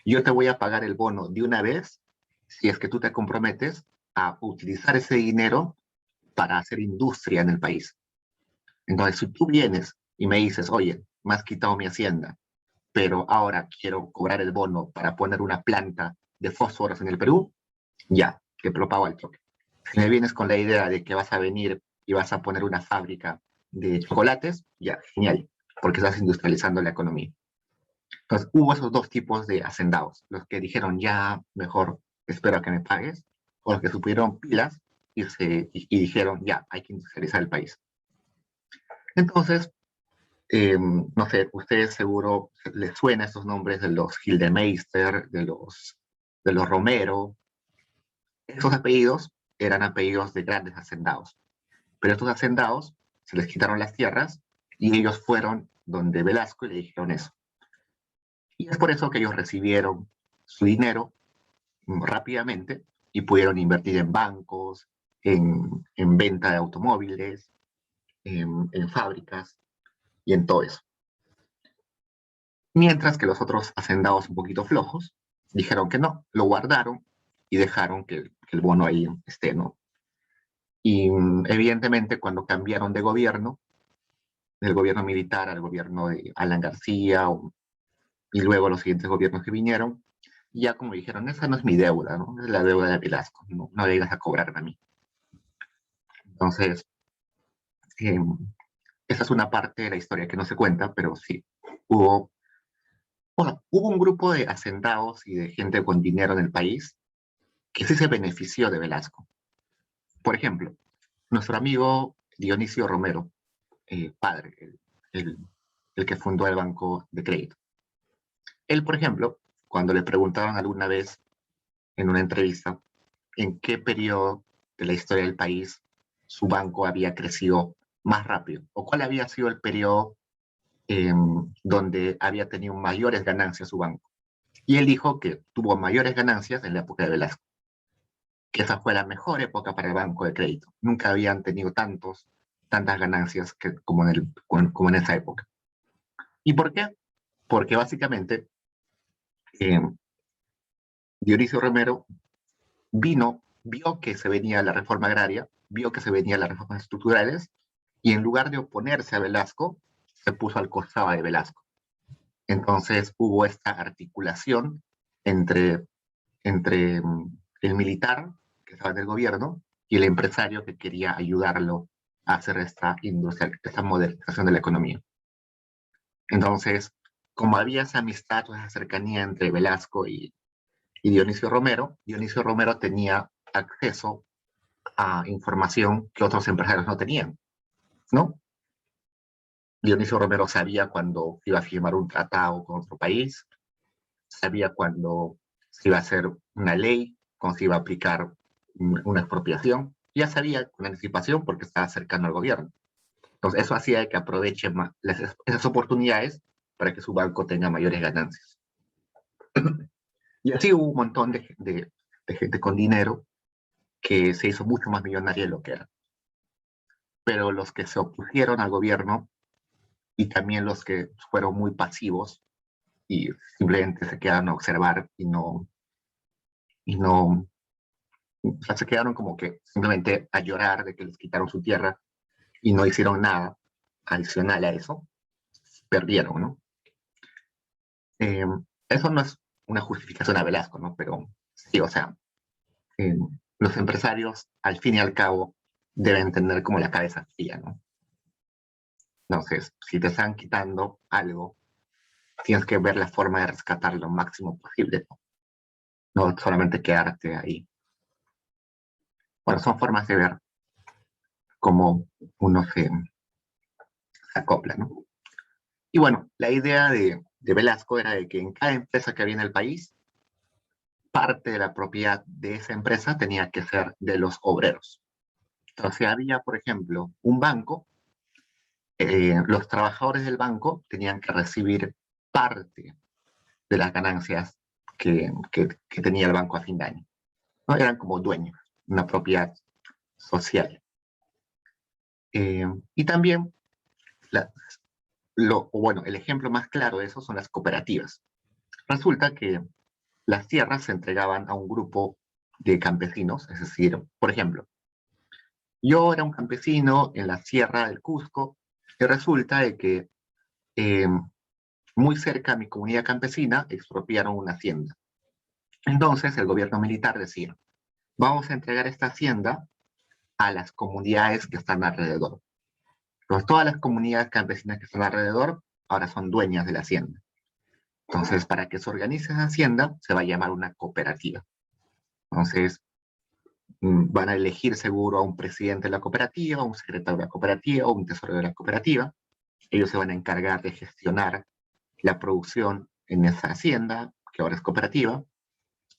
Yo te voy a pagar el bono de una vez si es que tú te comprometes a utilizar ese dinero para hacer industria en el país. Entonces, si tú vienes y me dices, oye, me has quitado mi hacienda, pero ahora quiero cobrar el bono para poner una planta de fósforos en el Perú, ya, te lo pago al toque. Si me vienes con la idea de que vas a venir y vas a poner una fábrica de chocolates, ya, genial, porque estás industrializando la economía. Entonces, hubo esos dos tipos de hacendados, los que dijeron, ya, mejor espero a que me pagues, o los que supieron pilas y dijeron, ya, hay que industrializar el país. Entonces, no sé, ustedes seguro les suena esos nombres de los Gildemeister, de los Romero. Esos apellidos eran apellidos de grandes hacendados. Pero estos hacendados se les quitaron las tierras y ellos fueron donde Velasco y le dijeron eso. Y es por eso que ellos recibieron su dinero rápidamente y pudieron invertir en bancos, en venta de automóviles, en fábricas y en todo eso. Mientras que los otros hacendados un poquito flojos dijeron que no, lo guardaron y dejaron que el bono ahí esté, ¿no? Y evidentemente cuando cambiaron de gobierno, del gobierno militar al gobierno de Alan García y luego los siguientes gobiernos que vinieron, ya como dijeron, esa no es mi deuda, ¿no? Es la deuda de Velasco, no, no vengas a cobrarme a mí. Entonces, eh, esa es una parte de la historia que no se cuenta, pero sí, hubo, bueno, hubo un grupo de hacendados y de gente con dinero en el país que sí se benefició de Velasco. Por ejemplo, nuestro amigo Dionisio Romero, padre, el, el que fundó el Banco de Crédito. Él, por ejemplo, cuando le preguntaban alguna vez en una entrevista en qué periodo de la historia del país su banco había crecido más rápido, o cuál había sido el periodo donde había tenido mayores ganancias su banco. Y él dijo que tuvo mayores ganancias en la época de Velasco, que esa fue la mejor época para el banco de crédito. Nunca habían tenido tantas ganancias como en esa época. ¿Y por qué? Porque básicamente eh, Dionisio Romero vio que se venía la reforma agraria, vio que se venían las reformas estructurales, y en lugar de oponerse a Velasco, se puso al costado de Velasco. Entonces hubo esta articulación entre, entre el militar, que estaba en el gobierno, y el empresario que quería ayudarlo a hacer esta esta modernización de la economía. Entonces, como había esa amistad, esa cercanía entre Velasco y Dionisio Romero tenía acceso a información que otros empresarios no tenían, ¿no? Dionisio Romero sabía cuando iba a firmar un tratado con otro país, sabía cuando se iba a hacer una ley, cuando se iba a aplicar una expropiación, ya sabía con anticipación porque estaba cercano al gobierno. Entonces, eso hacía que aproveche esas oportunidades para que su banco tenga mayores ganancias. Y así hubo un montón de gente con dinero que se hizo mucho más millonaria de lo que era. Pero los que se opusieron al gobierno y también los que fueron muy pasivos y simplemente se quedaron a observar y no, o sea, se quedaron como que simplemente a llorar de que les quitaron su tierra y no hicieron nada adicional a eso, perdieron, ¿no? Eh, Eso no es una justificación a Velasco, ¿no? Pero sí, o sea, eh, los empresarios, al fin y al cabo, deben tener como la cabeza fría, ¿no? Entonces, si te están quitando algo, tienes que ver la forma de rescatar lo máximo posible, ¿no? No solamente quedarte ahí. Bueno, son formas de ver cómo uno se acopla, ¿no? Y bueno, la idea de Velasco era de que en cada empresa que había en el país, parte de la propiedad de esa empresa tenía que ser de los obreros. Entonces, si había, por ejemplo, un banco, los trabajadores del banco tenían que recibir parte de las ganancias que tenía el banco a fin de año, ¿no? Eran como dueños, una propiedad social. Y también, la, bueno, el ejemplo más claro de eso son las cooperativas. Resulta que las tierras se entregaban a un grupo de campesinos, es decir, por ejemplo, yo era un campesino en la sierra del Cusco y resulta de que eh, muy cerca a mi comunidad campesina expropiaron una hacienda. Entonces el gobierno militar decía, vamos a entregar esta hacienda a las comunidades que están alrededor. Entonces todas las comunidades campesinas que están alrededor ahora son dueñas de la hacienda. Entonces, para que se organice esa hacienda, se va a llamar una cooperativa. Entonces, van a elegir seguro a un presidente de la cooperativa, un secretario de la cooperativa, o un tesorero de la cooperativa. Ellos se van a encargar de gestionar la producción en esa hacienda, que ahora es cooperativa,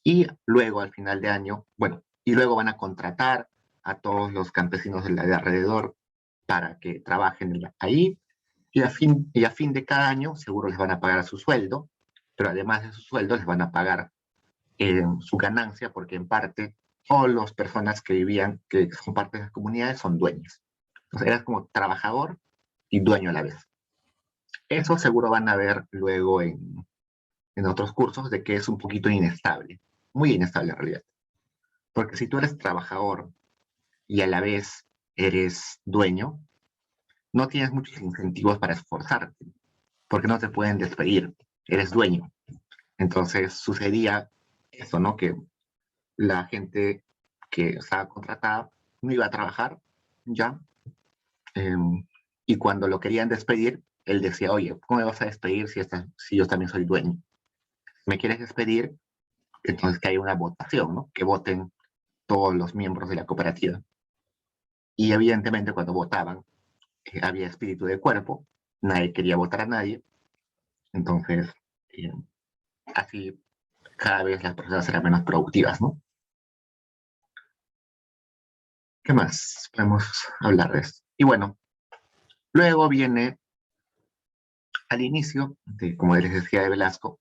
y luego al final de año, bueno, y luego van a contratar a todos los campesinos de alrededor para que trabajen ahí, y a fin de cada año seguro les van a pagar su sueldo, pero además de su sueldo les van a pagar su ganancia, porque en parte todas las personas que vivían, que son parte de las comunidades, son dueños. Entonces eras como trabajador y dueño a la vez. Eso seguro van a ver luego en otros cursos de que es un poquito inestable, muy inestable en realidad. Porque si tú eres trabajador y a la vez eres dueño, no tienes muchos incentivos para esforzarte, porque no te pueden despedir, eres dueño. Entonces sucedía eso, ¿no? Que la gente que estaba contratada no iba a trabajar ya, eh, y cuando lo querían despedir, él decía, oye, ¿cómo me vas a despedir si yo también soy dueño? ¿Me quieres despedir? Entonces que haya una votación, ¿no? Que voten todos los miembros de la cooperativa. Y evidentemente cuando votaban, había espíritu de cuerpo, nadie quería votar a nadie, entonces eh, así cada vez las personas eran menos productivas, ¿no? ¿Qué más podemos hablar de esto? Y bueno, luego viene al inicio, como les decía de Velasco,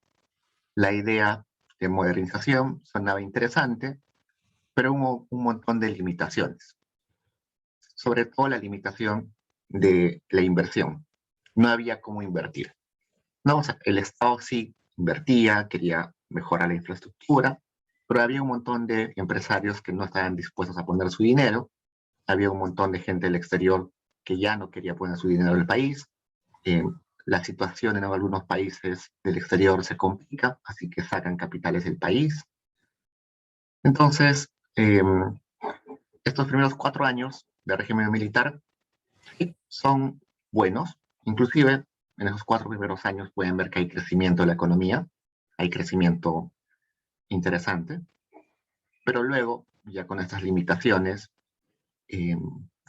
la idea de modernización sonaba interesante, pero hubo un montón de limitaciones, sobre todo la limitación de la inversión. No había cómo invertir. No, o sea, el Estado sí invertía, quería mejorar la infraestructura, pero había un montón de empresarios que no estaban dispuestos a poner su dinero, había un montón de gente del exterior que ya no quería poner su dinero en el país, eh, la situación en algunos países del exterior se complica, así que sacan capitales del país. Entonces, estos primeros 4 años de régimen militar son buenos, inclusive en esos 4 primeros años pueden ver que hay crecimiento de la economía, hay crecimiento interesante, pero luego, ya con estas limitaciones, eh,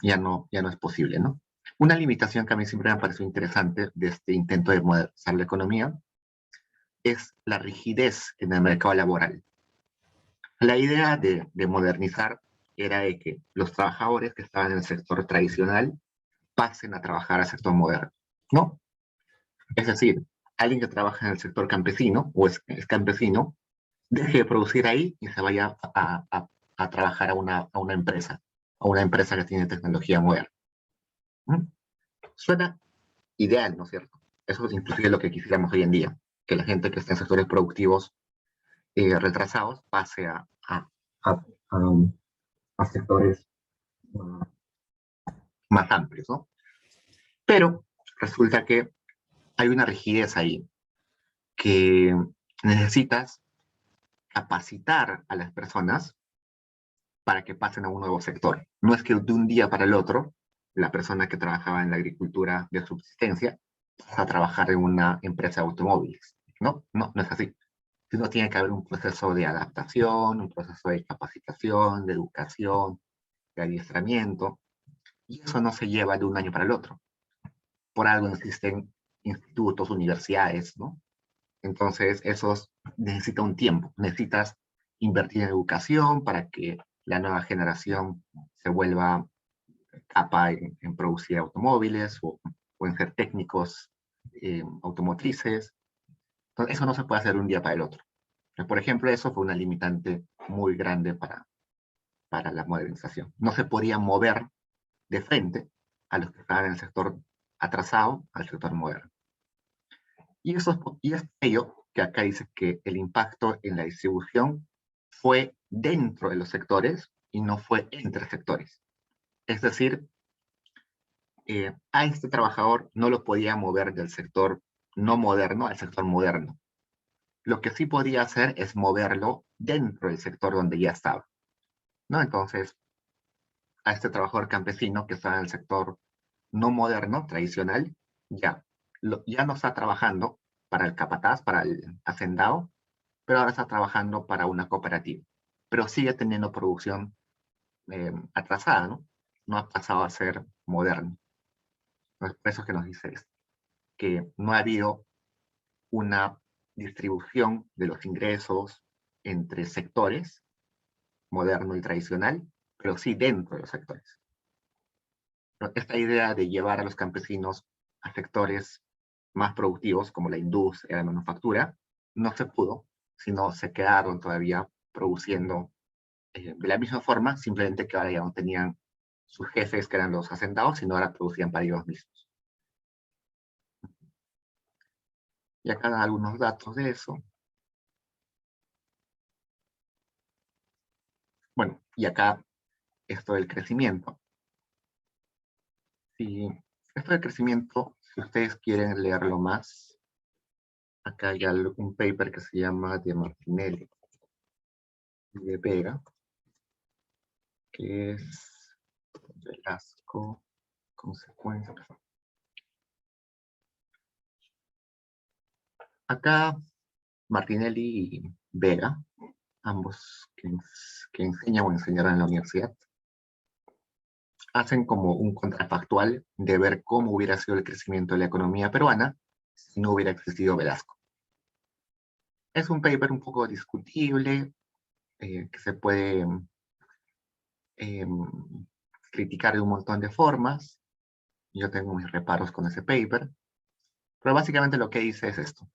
ya no es posible, ¿no? Una limitación que a mí siempre me pareció interesante de este intento de modernizar la economía es la rigidez en el mercado laboral. La idea de modernizar era de que los trabajadores que estaban en el sector tradicional pasen a trabajar al sector moderno, ¿no? Es decir, alguien que trabaja en el sector campesino o es campesino, deje de producir ahí y se vaya a trabajar a una empresa que tiene tecnología moderna. ¿Mm? Suena ideal, ¿no es cierto? Eso es inclusive lo que quisiéramos hoy en día, que la gente que está en sectores productivos retrasados pase a, a sectores uh, más amplios, ¿no? Pero resulta que hay una rigidez ahí, que necesitas capacitar a las personas para que pasen a un nuevo sector. No es que de un día para el otro la persona que trabajaba en la agricultura de subsistencia pasa a trabajar en una empresa de automóviles. No, no, no es así. Sino tiene que haber un proceso de adaptación, un proceso de capacitación, de educación, de adiestramiento, y eso no se lleva de un año para el otro. Por algo existen institutos, universidades, ¿no? Entonces, eso necesita un tiempo. Necesitas invertir en educación para que la nueva generación se vuelva capaz en producir automóviles o en ser técnicos automotrices. Entonces, eso no se puede hacer de un día para el otro. Por ejemplo, eso fue una limitante muy grande para la modernización. No se podía mover de frente a los que estaban en el sector atrasado al sector moderno. Y es ello que acá dice que el impacto en la distribución fue dentro de los sectores y no fue entre sectores. Es decir, a este trabajador no lo podía mover del sector no moderno al sector moderno. Lo que sí podía hacer es moverlo dentro del sector donde ya estaba, ¿no? Entonces, a este trabajador campesino que está en el sector no moderno, tradicional, ya no está trabajando para el capataz, para el hacendado, pero ahora está trabajando para una cooperativa. Pero sigue teniendo producción atrasada, ¿no? No ha pasado a ser moderno. Entonces, por eso es que nos dice esto, que no ha habido una distribución de los ingresos entre sectores, moderno y tradicional, pero sí dentro de los sectores. Esta idea de llevar a los campesinos a sectores más productivos, como la industria, la manufactura, no se pudo, sino se quedaron todavía produciendo de la misma forma, simplemente que ahora ya no tenían sus jefes que eran los hacendados, sino ahora producían para ellos mismos. Y acá dan algunos datos de eso. Bueno, y acá esto del crecimiento. Si esto del crecimiento, si ustedes quieren leerlo más, acá hay un paper que se llama de Martinelli y de Vega, que es Velasco, consecuencias. Acá Martinelli y Vega, ambos que enseñan o enseñaron en la universidad, hacen como un contrafactual de ver cómo hubiera sido el crecimiento de la economía peruana si no hubiera existido Velasco. Es un paper un poco discutible, que se puede eh, criticar de un montón de formas. Yo tengo mis reparos con ese paper, pero básicamente lo que dice es esto.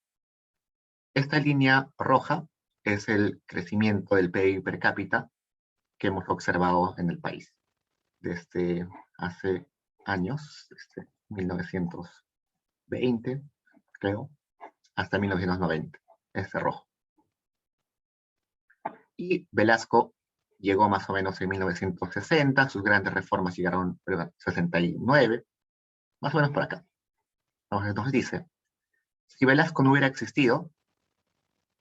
Esta línea roja es el crecimiento del PIB per cápita que hemos observado en el país desde hace años, desde 1920, creo, hasta 1990, este rojo. Y Velasco llegó más o menos en 1960, sus grandes reformas llegaron en 69, más o menos por acá. Entonces nos dice, si Velasco no hubiera existido,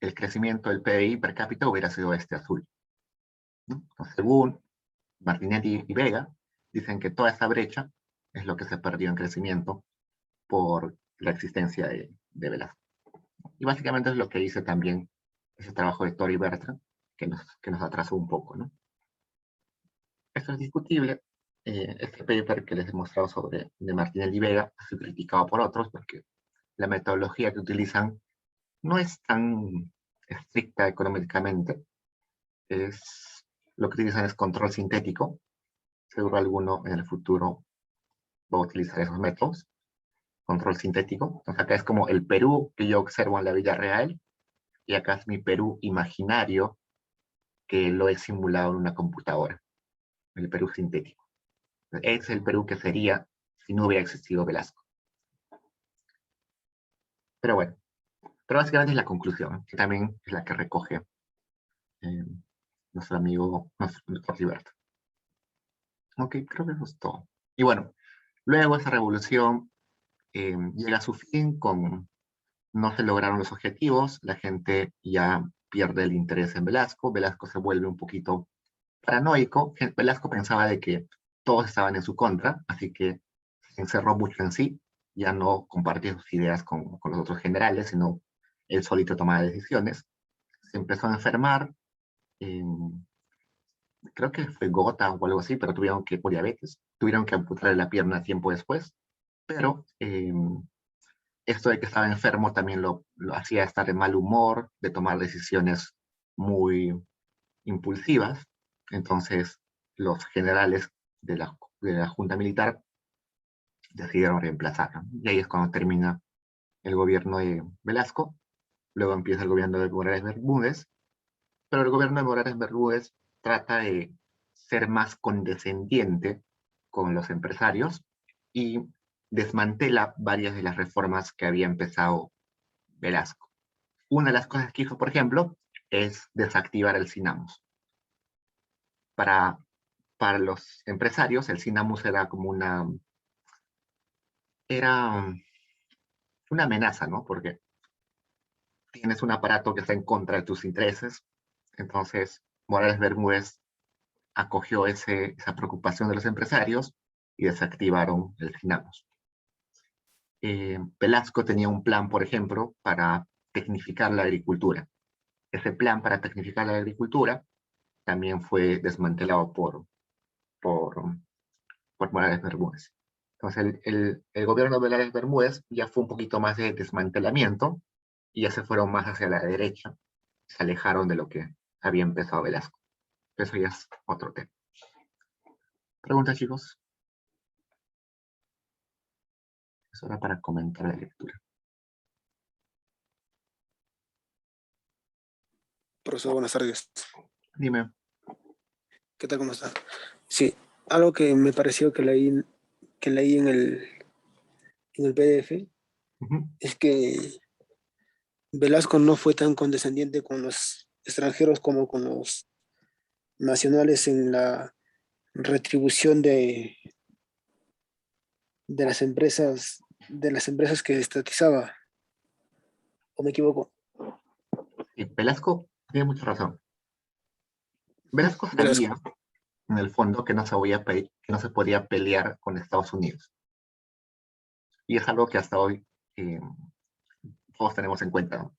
el crecimiento del PBI per cápita hubiera sido este azul, ¿no? Entonces, según Martinetti y Vega, dicen que toda esa brecha es lo que se perdió en crecimiento por la existencia de Velasco. Y básicamente es lo que dice también ese trabajo de Tori Bertrand, que nos atrasó un poco, ¿no? Esto es discutible. Este paper que les he mostrado de Martinelli y Vega ha sido criticado por otros porque la metodología que utilizan no es tan estricta económicamente. Lo que utilizan es control sintético. Seguro alguno en el futuro va a utilizar esos métodos. Control sintético. Entonces acá es como el Perú que yo observo en la vida real, y acá es mi Perú imaginario que lo he simulado en una computadora. El Perú sintético. Es el Perú que sería si no hubiera existido Velasco. Pero bueno, pero básicamente es la conclusión, que también es la que recoge eh, nuestro amigo Riberto. Ok, creo que eso es todo. Y bueno, luego esa revolución llega a su fin no se lograron los objetivos, la gente ya pierde el interés en Velasco, Velasco se vuelve un poquito paranoico, Velasco pensaba de que todos estaban en su contra, así que se encerró mucho en sí, ya no compartía sus ideas con los otros generales, sino él solito tomaba decisiones, se empezó a enfermar, eh, creo que fue gota o algo así, pero por diabetes, tuvieron que amputarle la pierna tiempo después, pero esto de que estaba enfermo también lo hacía estar de mal humor, de tomar decisiones muy impulsivas. Entonces, los generales de la Junta Militar decidieron reemplazarlo. Y ahí es cuando termina el gobierno de Velasco. Luego empieza el gobierno de Morales Bermúdez. Pero el gobierno de Morales Bermúdez trata de ser más condescendiente con los empresarios y desmantela varias de las reformas que había empezado Velasco. Una de las cosas que hizo, por ejemplo, es desactivar el Cinamus. Para, para los empresarios, el Cinamus era como era una amenaza, ¿no? Porque tienes un aparato que está en contra de tus intereses. Entonces, Morales Bermúdez acogió esa preocupación de los empresarios y desactivaron el Cinamus. Velasco tenía un plan, por ejemplo, para tecnificar la agricultura. Ese plan para tecnificar la agricultura también fue desmantelado por, por Morales Bermúdez. Entonces, el gobierno de Morales Bermúdez ya fue un poquito más de desmantelamiento y ya se fueron más hacia la derecha, se alejaron de lo que había empezado Velasco. Eso ya es otro tema. ¿Preguntas, chicos? Es hora para comentar la lectura. Profesor, buenas tardes. Dime. ¿Qué tal? ¿Cómo está? Sí, algo que me pareció que leí en el PDF es que Velasco no fue tan condescendiente con los extranjeros como con los nacionales en la retribución de las empresas que estatizaba. ¿O me equivoco? Sí, Velasco tiene mucha razón. Velasco Velasco. sabía, en el fondo, que que no se podía pelear con Estados Unidos. Y es algo que hasta hoy todos tenemos en cuenta, ¿no?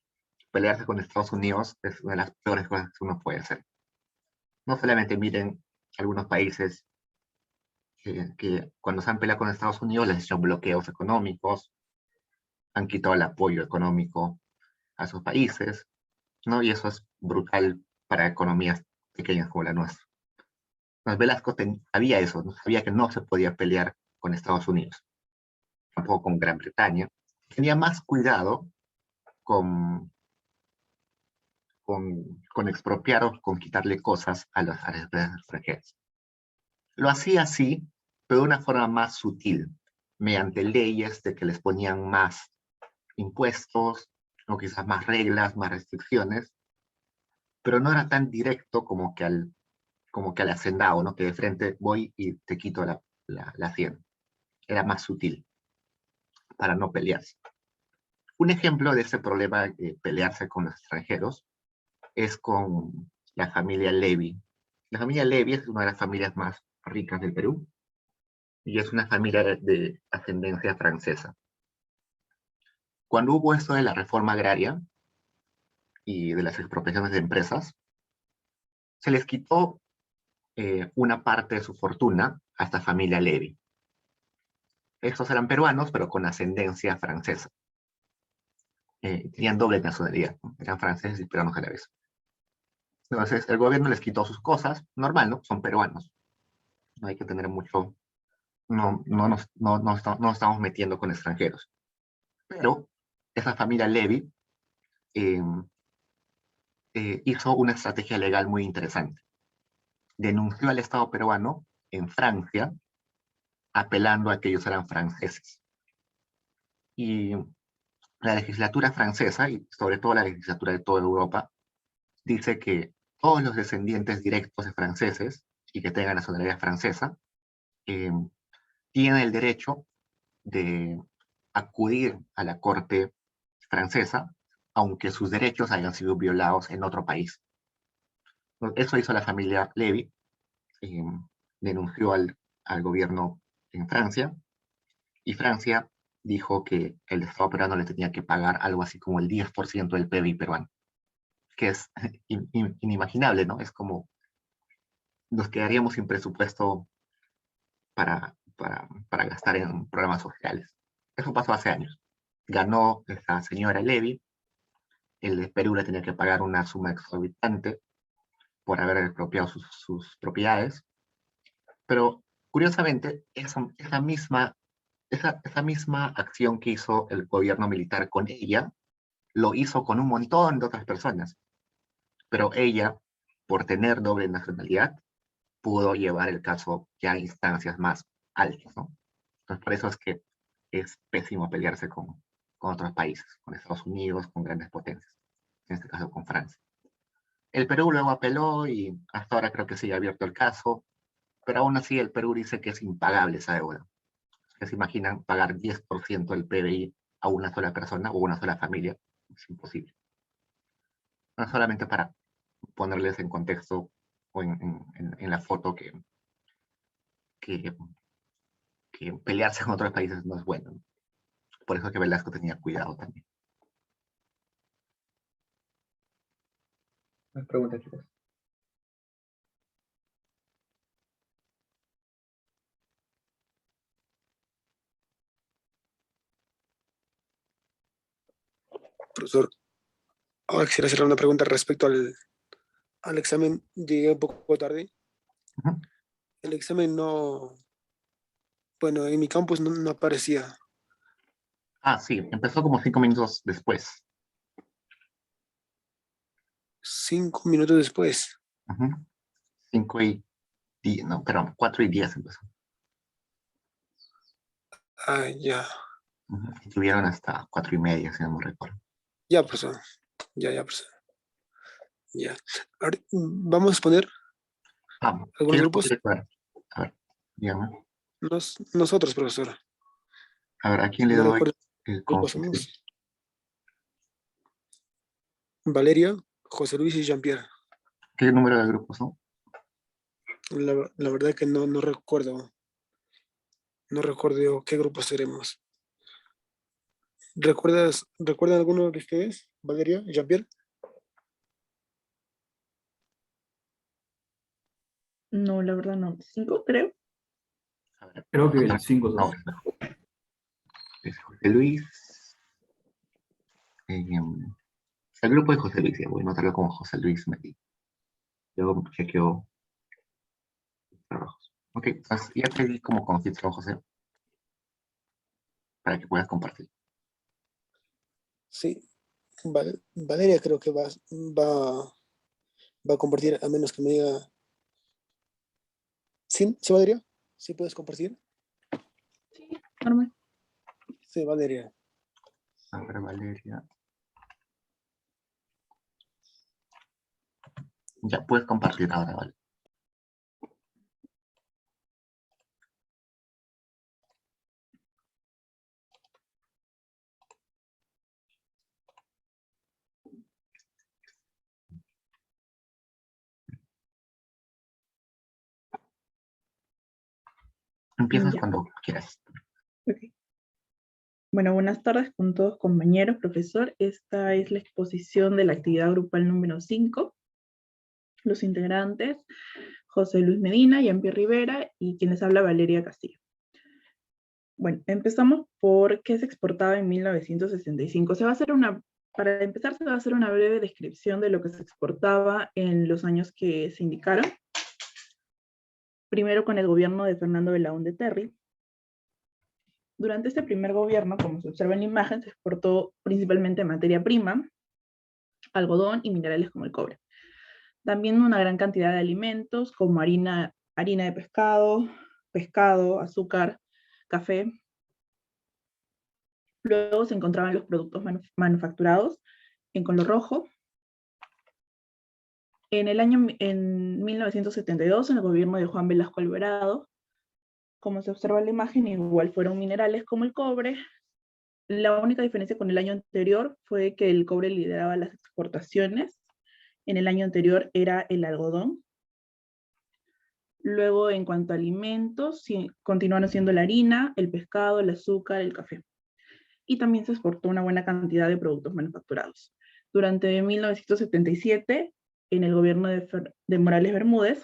Pelearse con Estados Unidos es una de las peores cosas que uno puede hacer. No solamente miren algunos países que cuando se han peleado con Estados Unidos les han hecho bloqueos económicos, han quitado el apoyo económico a esos países, ¿no? Y eso es brutal para economías pequeñas como la nuestra. Entonces Velasco sabía eso, ¿no? Sabía que no se podía pelear con Estados Unidos, tampoco con Gran Bretaña. Tenía más cuidado con, con expropiar o con quitarle cosas a las empresas extranjeras. Lo hacía así, pero de una forma más sutil, mediante leyes de que les ponían más impuestos, o quizás más reglas, más restricciones, pero no era tan directo como que al hacendado, ¿no? Que de frente voy y te quito la hacienda. Era más sutil. para no pelearse. Un ejemplo de ese problema de pelearse con los extranjeros es con la familia Levy. La familia Levy es una de las familias más ricas del Perú y es una familia de ascendencia francesa. Cuando hubo esto de la reforma agraria y de las expropiaciones de empresas, se les quitó una parte de su fortuna a esta familia Levy. Estos eran peruanos, pero con ascendencia francesa. Tenían doble nacionalidad, ¿no? Eran franceses y peruanos a la vez. Entonces, el gobierno les quitó sus cosas, normal, ¿no? Son peruanos. No hay que tener mucho, no estamos metiendo con extranjeros. Pero esa familia Levy eh, hizo una estrategia legal muy interesante. Denunció al Estado peruano en Francia, apelando a que ellos eran franceses. Y la legislatura francesa, y sobre todo la legislatura de toda Europa, dice que todos los descendientes directos de franceses y que tengan nacionalidad francesa tienen el derecho de acudir a la corte francesa, aunque sus derechos hayan sido violados en otro país. Eso hizo la familia Levy, denunció al gobierno en Francia, y Francia dijo que el Estado peruano le tenía que pagar algo así como el 10% del PIB peruano, que es inimaginable, ¿no? Es como nos quedaríamos sin presupuesto para gastar en programas sociales. Eso pasó hace años. Ganó esta señora Levy, el de Perú le tenía que pagar una suma exorbitante por haber expropiado sus propiedades, pero curiosamente esa misma acción que hizo el gobierno militar con ella, lo hizo con un montón de otras personas, pero ella, por tener doble nacionalidad, pudo llevar el caso ya a instancias más altas, ¿no? Entonces, por eso es que es pésimo pelearse con otros países, con Estados Unidos, con grandes potencias, en este caso con Francia. El Perú luego apeló y hasta ahora creo que sigue abierto el caso, pero aún así el Perú dice que es impagable esa deuda. Que se imaginan pagar 10% del PBI a una sola persona o una sola familia, es imposible. No solamente para ponerles en contexto o en la foto que, que pelearse con otros países no es bueno, ¿no? Por eso que Velasco tenía cuidado también. ¿Me preguntas, chicos? Profesor, ahora quisiera hacer una pregunta respecto al examen. Llegué un poco tarde. El examen no, bueno, en mi campus no aparecía. Ah, sí, empezó como 5 minutos después. 5 minutos después. 5 y 10, no, perdón, 4 y 10 empezó. Ah, ya. Y tuvieron hasta 4 y media, si no me recuerdo. Ya, profesor. Ya, profesor. Ya. Ahora, vamos a poner ¿Qué algunos grupo grupos. quiere jugar? A ver, dígame. Nosotros, profesor. A ver, ¿a quién le No doy recuerdo el qué grupos conflicto? somos. Valeria, José Luis y Jean-Pierre. ¿Qué número de grupos son? La verdad que no recuerdo. No recuerdo qué grupos seremos. ¿Recuerdan alguno de ustedes? Valeria, Jean-Pierre. No, la verdad no. 5, creo. A ver, Creo que el 5 no, es José Luis. El grupo de José Luis, ya voy a notarlo como José Luis Medina. Luego chequeo trabajos. Ok, entonces ya te di como conflicto, José, para que puedas compartir. Sí. Valeria creo que va a compartir, a menos que me diga. ¿Sí, ¿sí, Valeria? ¿Sí puedes compartir? Sí, normal. Sí, Valeria. A ver, Valeria. Ya puedes compartir ahora, ¿vale? Empiezas Ya, cuando quieras. ok. Bueno, buenas tardes con todos compañeros, profesor. Esta es la exposición de la actividad grupal número 5. Los integrantes, José Luis Medina, Jean-Pierre Rivera y quien les habla, Valeria Castillo. Bueno, empezamos por qué se exportaba en 1965. Para empezar, se va a hacer una breve descripción de lo que se exportaba en los años que se indicaron. Primero con el gobierno de Fernando Belaúnde Terry. Durante este primer gobierno, como se observa en la imagen, se exportó principalmente materia prima, algodón y minerales como el cobre. También una gran cantidad de alimentos como harina de pescado, azúcar, café. Luego se encontraban los productos manufacturados en color rojo. En 1972, en el gobierno de Juan Velasco Alvarado, como se observa en la imagen, igual fueron minerales como el cobre. La única diferencia con el año anterior fue que el cobre lideraba las exportaciones. En el año anterior era el algodón. Luego, en cuanto a alimentos, continuaron siendo la harina, el pescado, el azúcar, el café. Y también se exportó una buena cantidad de productos manufacturados. Durante 1977, en el gobierno de Morales Bermúdez,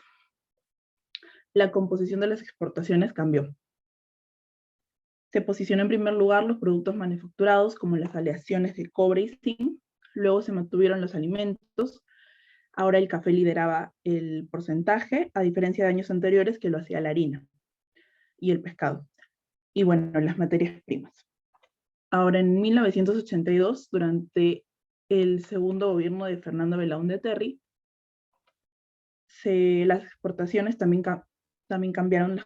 la composición de las exportaciones cambió. Se posicionó en primer lugar los productos manufacturados como las aleaciones de cobre y zinc, luego se mantuvieron los alimentos, ahora el café lideraba el porcentaje, a diferencia de años anteriores que lo hacía la harina y el pescado. Y bueno, las materias primas. Ahora en 1982, durante el segundo gobierno de Fernando Belaúnde Terry, las exportaciones también cambiaron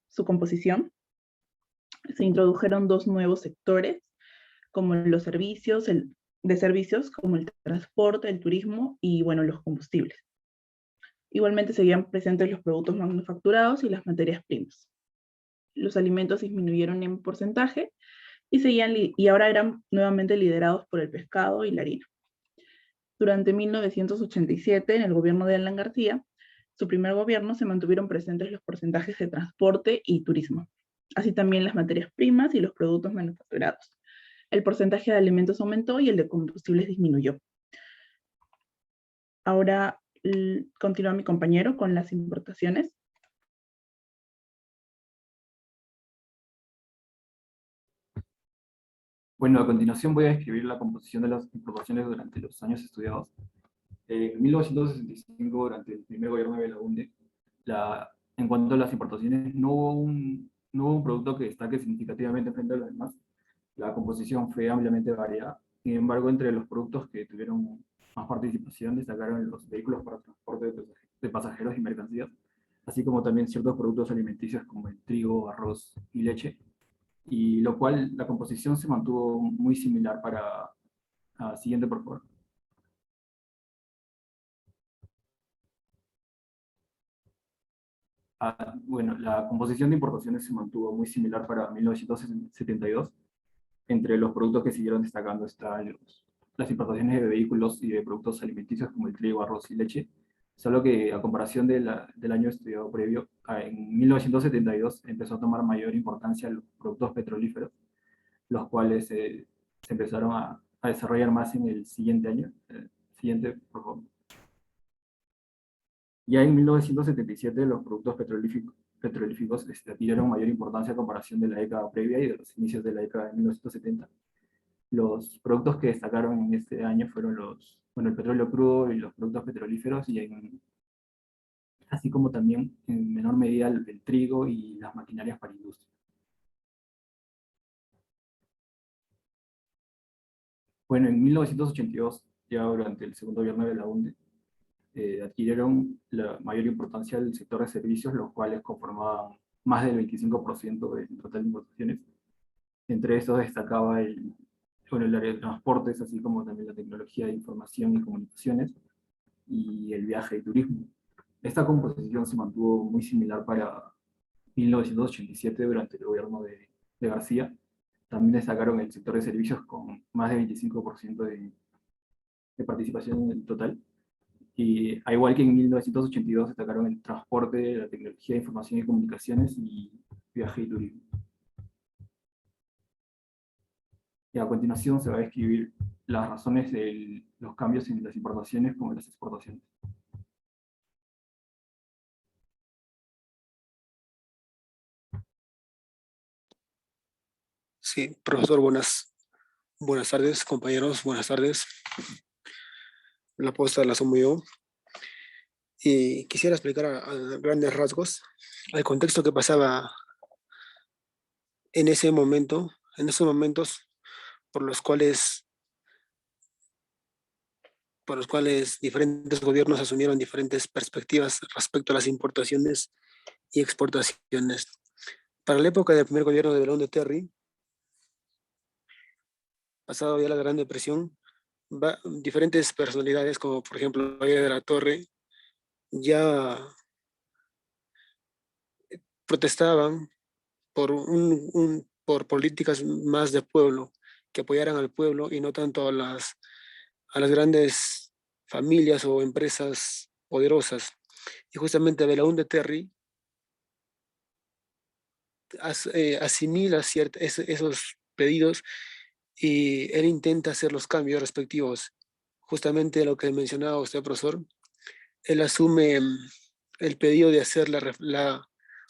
su composición. Se introdujeron dos nuevos sectores, como los servicios, como el transporte, el turismo y, bueno, los combustibles. Igualmente seguían presentes los productos manufacturados y las materias primas. Los alimentos disminuyeron en porcentaje y ahora eran nuevamente liderados por el pescado y la harina. Durante 1987, en el gobierno de Alan García, su primer gobierno, se mantuvieron presentes los porcentajes de transporte y turismo, así también las materias primas y los productos manufacturados. El porcentaje de alimentos aumentó y el de combustibles disminuyó. Ahora continúa mi compañero con las importaciones. Bueno, a continuación voy a describir la composición de las importaciones durante los años estudiados. En 1965, durante el primer gobierno de Belaúnde, en cuanto a las importaciones, no hubo un producto que destaque significativamente frente a los demás. La composición fue ampliamente variada. Sin embargo, entre los productos que tuvieron más participación destacaron los vehículos para transporte de pasajeros y mercancías, así como también ciertos productos alimenticios como el trigo, arroz y leche, y lo cual la composición se mantuvo muy similar para... siguiente, por favor. Bueno, la composición de importaciones se mantuvo muy similar para 1972. Entre los productos que siguieron destacando están las importaciones de vehículos y de productos alimenticios como el trigo, arroz y leche, solo que a comparación del año estudiado previo, en 1972 empezó a tomar mayor importancia los productos petrolíferos, los cuales se empezaron a desarrollar más en el siguiente año. Siguiente, por favor. Ya en 1977 los productos petrolíficos adquirieron mayor importancia a comparación de la década previa y de los inicios de la década de 1970. Los productos que destacaron en este año fueron el petróleo crudo y los productos petrolíferos, así como también en menor medida el trigo y las maquinarias para industria. Bueno, en 1982, ya durante el segundo gobierno de Belaúnde, adquirieron la mayor importancia del sector de servicios, los cuales conformaban más del 25% del total de importaciones. Entre estos destacaba el área de transportes, así como también la tecnología de información y comunicaciones, y el viaje y turismo. Esta composición se mantuvo muy similar para 1987 durante el gobierno de García. También destacaron el sector de servicios con más de 25% de participación en el total. Y al igual que en 1982 destacaron el transporte, la tecnología de información y comunicaciones viaje y turismo. Y a continuación se va a describir las razones de los cambios en las importaciones como en las exportaciones. Sí, profesor, buenas tardes, compañeros, buenas tardes. La posta la asumo yo. Y quisiera explicar a grandes rasgos el contexto que pasaba en ese momento, en esos momentos por los cuales, diferentes gobiernos asumieron diferentes perspectivas respecto a las importaciones y exportaciones. Para la época del primer gobierno de Belaúnde Terry, pasado ya la Gran Depresión, diferentes personalidades, como por ejemplo Valle de la Torre, ya protestaban por políticas más de pueblo, que apoyaran al pueblo y no tanto a las grandes familias o empresas poderosas. Y justamente Belaúnde Terry asimila esos pedidos y él intenta hacer los cambios respectivos. Justamente lo que mencionaba usted, profesor, él asume el pedido de hacer la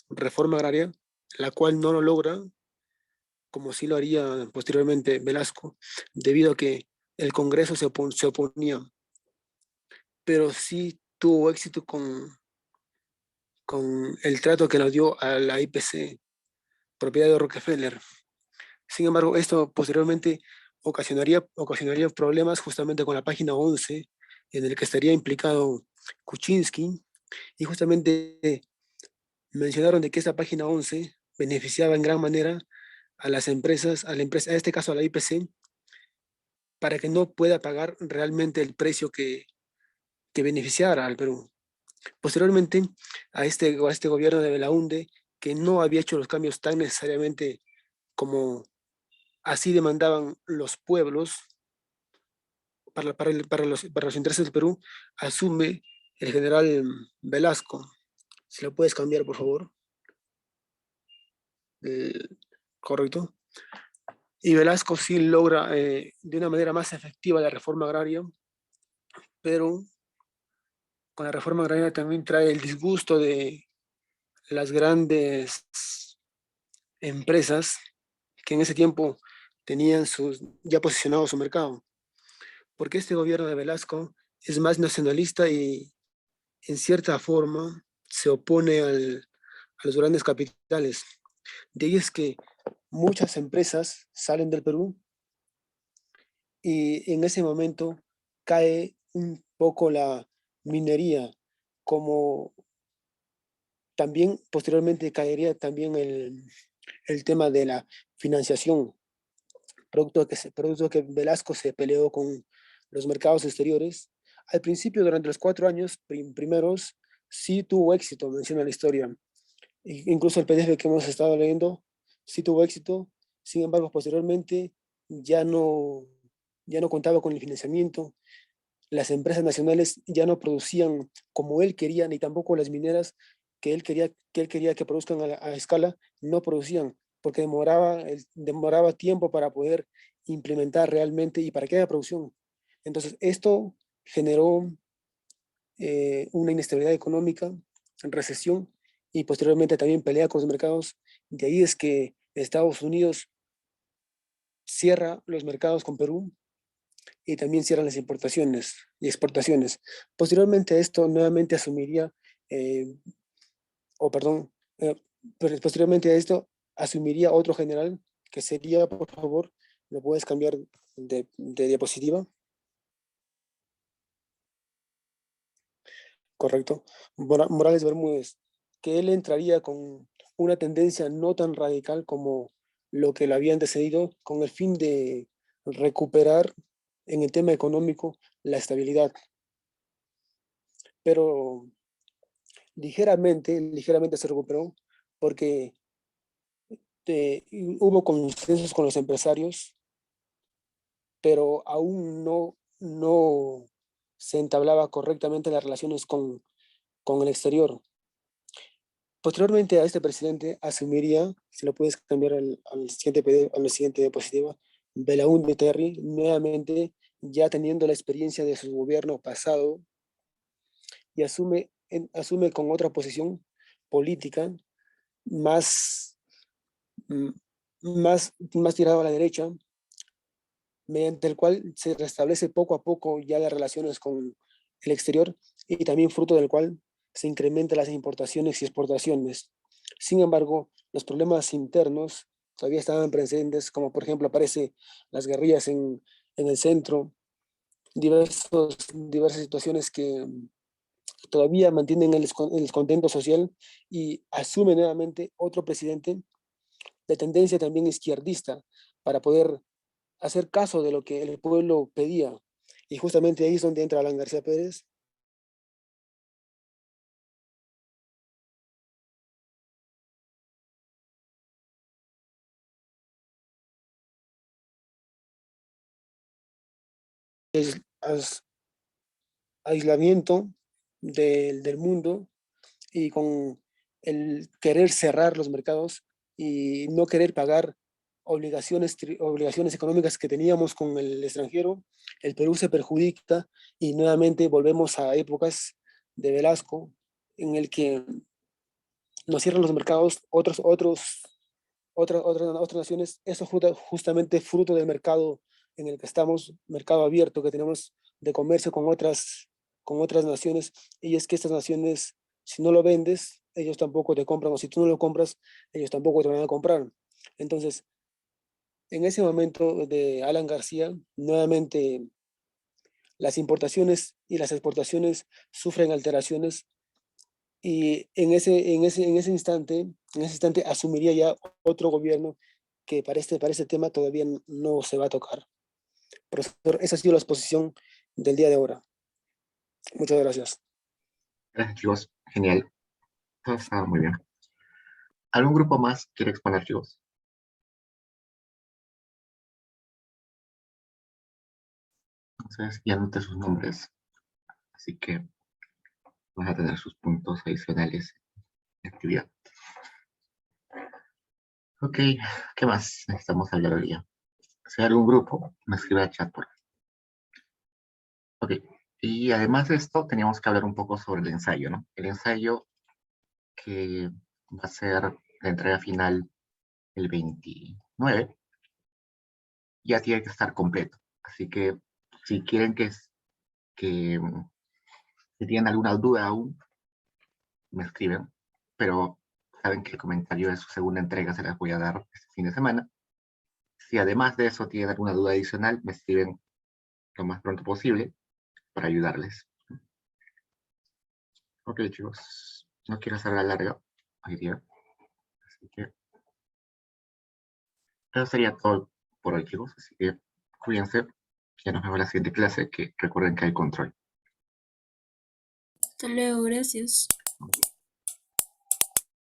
reforma agraria, la cual no lo logra, como sí lo haría posteriormente Velasco, debido a que el Congreso se oponía, pero sí tuvo éxito con el trato que le dio a la IPC, propiedad de Rockefeller. Sin embargo, esto posteriormente ocasionaría problemas justamente con la página 11, en el que estaría implicado Kuczynski, y justamente mencionaron de que esta página 11 beneficiaba en gran manera a las empresas, en este caso a la IPC, para que no pueda pagar realmente el precio que beneficiara al Perú. Posteriormente, a este gobierno de Belaúnde, que no había hecho los cambios tan necesariamente como así demandaban los pueblos para los intereses del Perú, asume el general Velasco. Si lo puedes cambiar, por favor. Eh, correcto. Y Velasco sí logra de una manera más efectiva la reforma agraria, pero con la reforma agraria también trae el disgusto de las grandes empresas que en ese tiempo tenían ya posicionado su mercado. Porque este gobierno de Velasco es más nacionalista y en cierta forma se opone a los grandes capitales. De ahí es que muchas empresas salen del Perú y en ese momento cae un poco la minería, como también posteriormente caería también el tema de la financiación, producto que Velasco se peleó con los mercados exteriores. Al principio, durante los 4 años primeros, sí tuvo éxito, menciona la historia. Incluso el PDF que hemos estado leyendo sí tuvo éxito, sin embargo, posteriormente ya no, ya no contaba con el financiamiento, las empresas nacionales ya no producían como él quería, ni tampoco las mineras que él quería que produzcan a escala, no producían, porque demoraba tiempo para poder implementar realmente y para que haya producción. Entonces, esto generó una inestabilidad económica, recesión y posteriormente también pelea con los mercados. De ahí es que Estados Unidos cierra los mercados con Perú y también cierran las importaciones y exportaciones. Posteriormente a esto nuevamente asumiría, eh, o perdón, posteriormente a esto asumiría otro general que sería, por favor, ¿lo puedes cambiar de diapositiva? Correcto. Morales Bermúdez, que él entraría con una tendencia no tan radical como lo que le había antecedido, con el fin de recuperar en el tema económico la estabilidad. Pero ligeramente se recuperó porque hubo consensos con los empresarios, pero aún no se entablaba correctamente las relaciones con el exterior. Posteriormente a este presidente asumiría, si lo puedes cambiar al siguiente PDF, a la siguiente diapositiva, Belaúnde Terry, nuevamente ya teniendo la experiencia de su gobierno pasado y asume con otra posición política más, mm, más tirado a la derecha, mediante el cual se restablece poco a poco ya las relaciones con el exterior y también fruto del cual se incrementan las importaciones y exportaciones. Sin embargo, los problemas internos todavía estaban presentes, como por ejemplo aparece las guerrillas en el centro, diversas situaciones que todavía mantienen el descontento social y asume nuevamente otro presidente de tendencia también izquierdista para poder hacer caso de lo que el pueblo pedía. Y justamente ahí es donde entra Alan García Pérez. Es aislamiento del mundo y con el querer cerrar los mercados y no querer pagar obligaciones económicas que teníamos con el extranjero, el Perú se perjudica y nuevamente volvemos a épocas de Velasco en el que nos cierran los mercados otras naciones. Eso justamente fruto del mercado en el que estamos, mercado abierto que tenemos de comercio con otras naciones, y es que estas naciones, si no lo vendes, ellos tampoco te compran, o si tú no lo compras, ellos tampoco te van a comprar. Entonces, en ese momento de Alan García, nuevamente las importaciones y las exportaciones sufren alteraciones y en ese instante asumiría ya otro gobierno que para este tema todavía no se va a tocar. Profesor, esa ha sido la exposición del día de ahora. Muchas gracias. Gracias, chicos. Genial. Todo está muy bien. ¿Algún grupo más quiere exponer, chicos? Entonces, ya anoté sus nombres, así que van a tener sus puntos adicionales de actividad. Ok, ¿qué más necesitamos hablar hoy día? Si hay algún grupo, me escribe al chat por ahí. Ok, y además de esto, teníamos que hablar un poco sobre el ensayo, ¿no? El ensayo que va a ser la entrega final el 29, ya tiene que estar completo. Así que si quieren que si tienen alguna duda aún, me escriben, pero saben que el comentario de su segunda entrega se las voy a dar este fin de semana. Si además de eso tienen alguna duda adicional, me escriben lo más pronto posible para ayudarles. Ok, chicos, no quiero hacer la larga hoy día, así que eso sería todo por hoy, chicos. Así que cuídense, ya nos vemos en la siguiente clase, que recuerden que hay control. Hasta luego, gracias. Ok.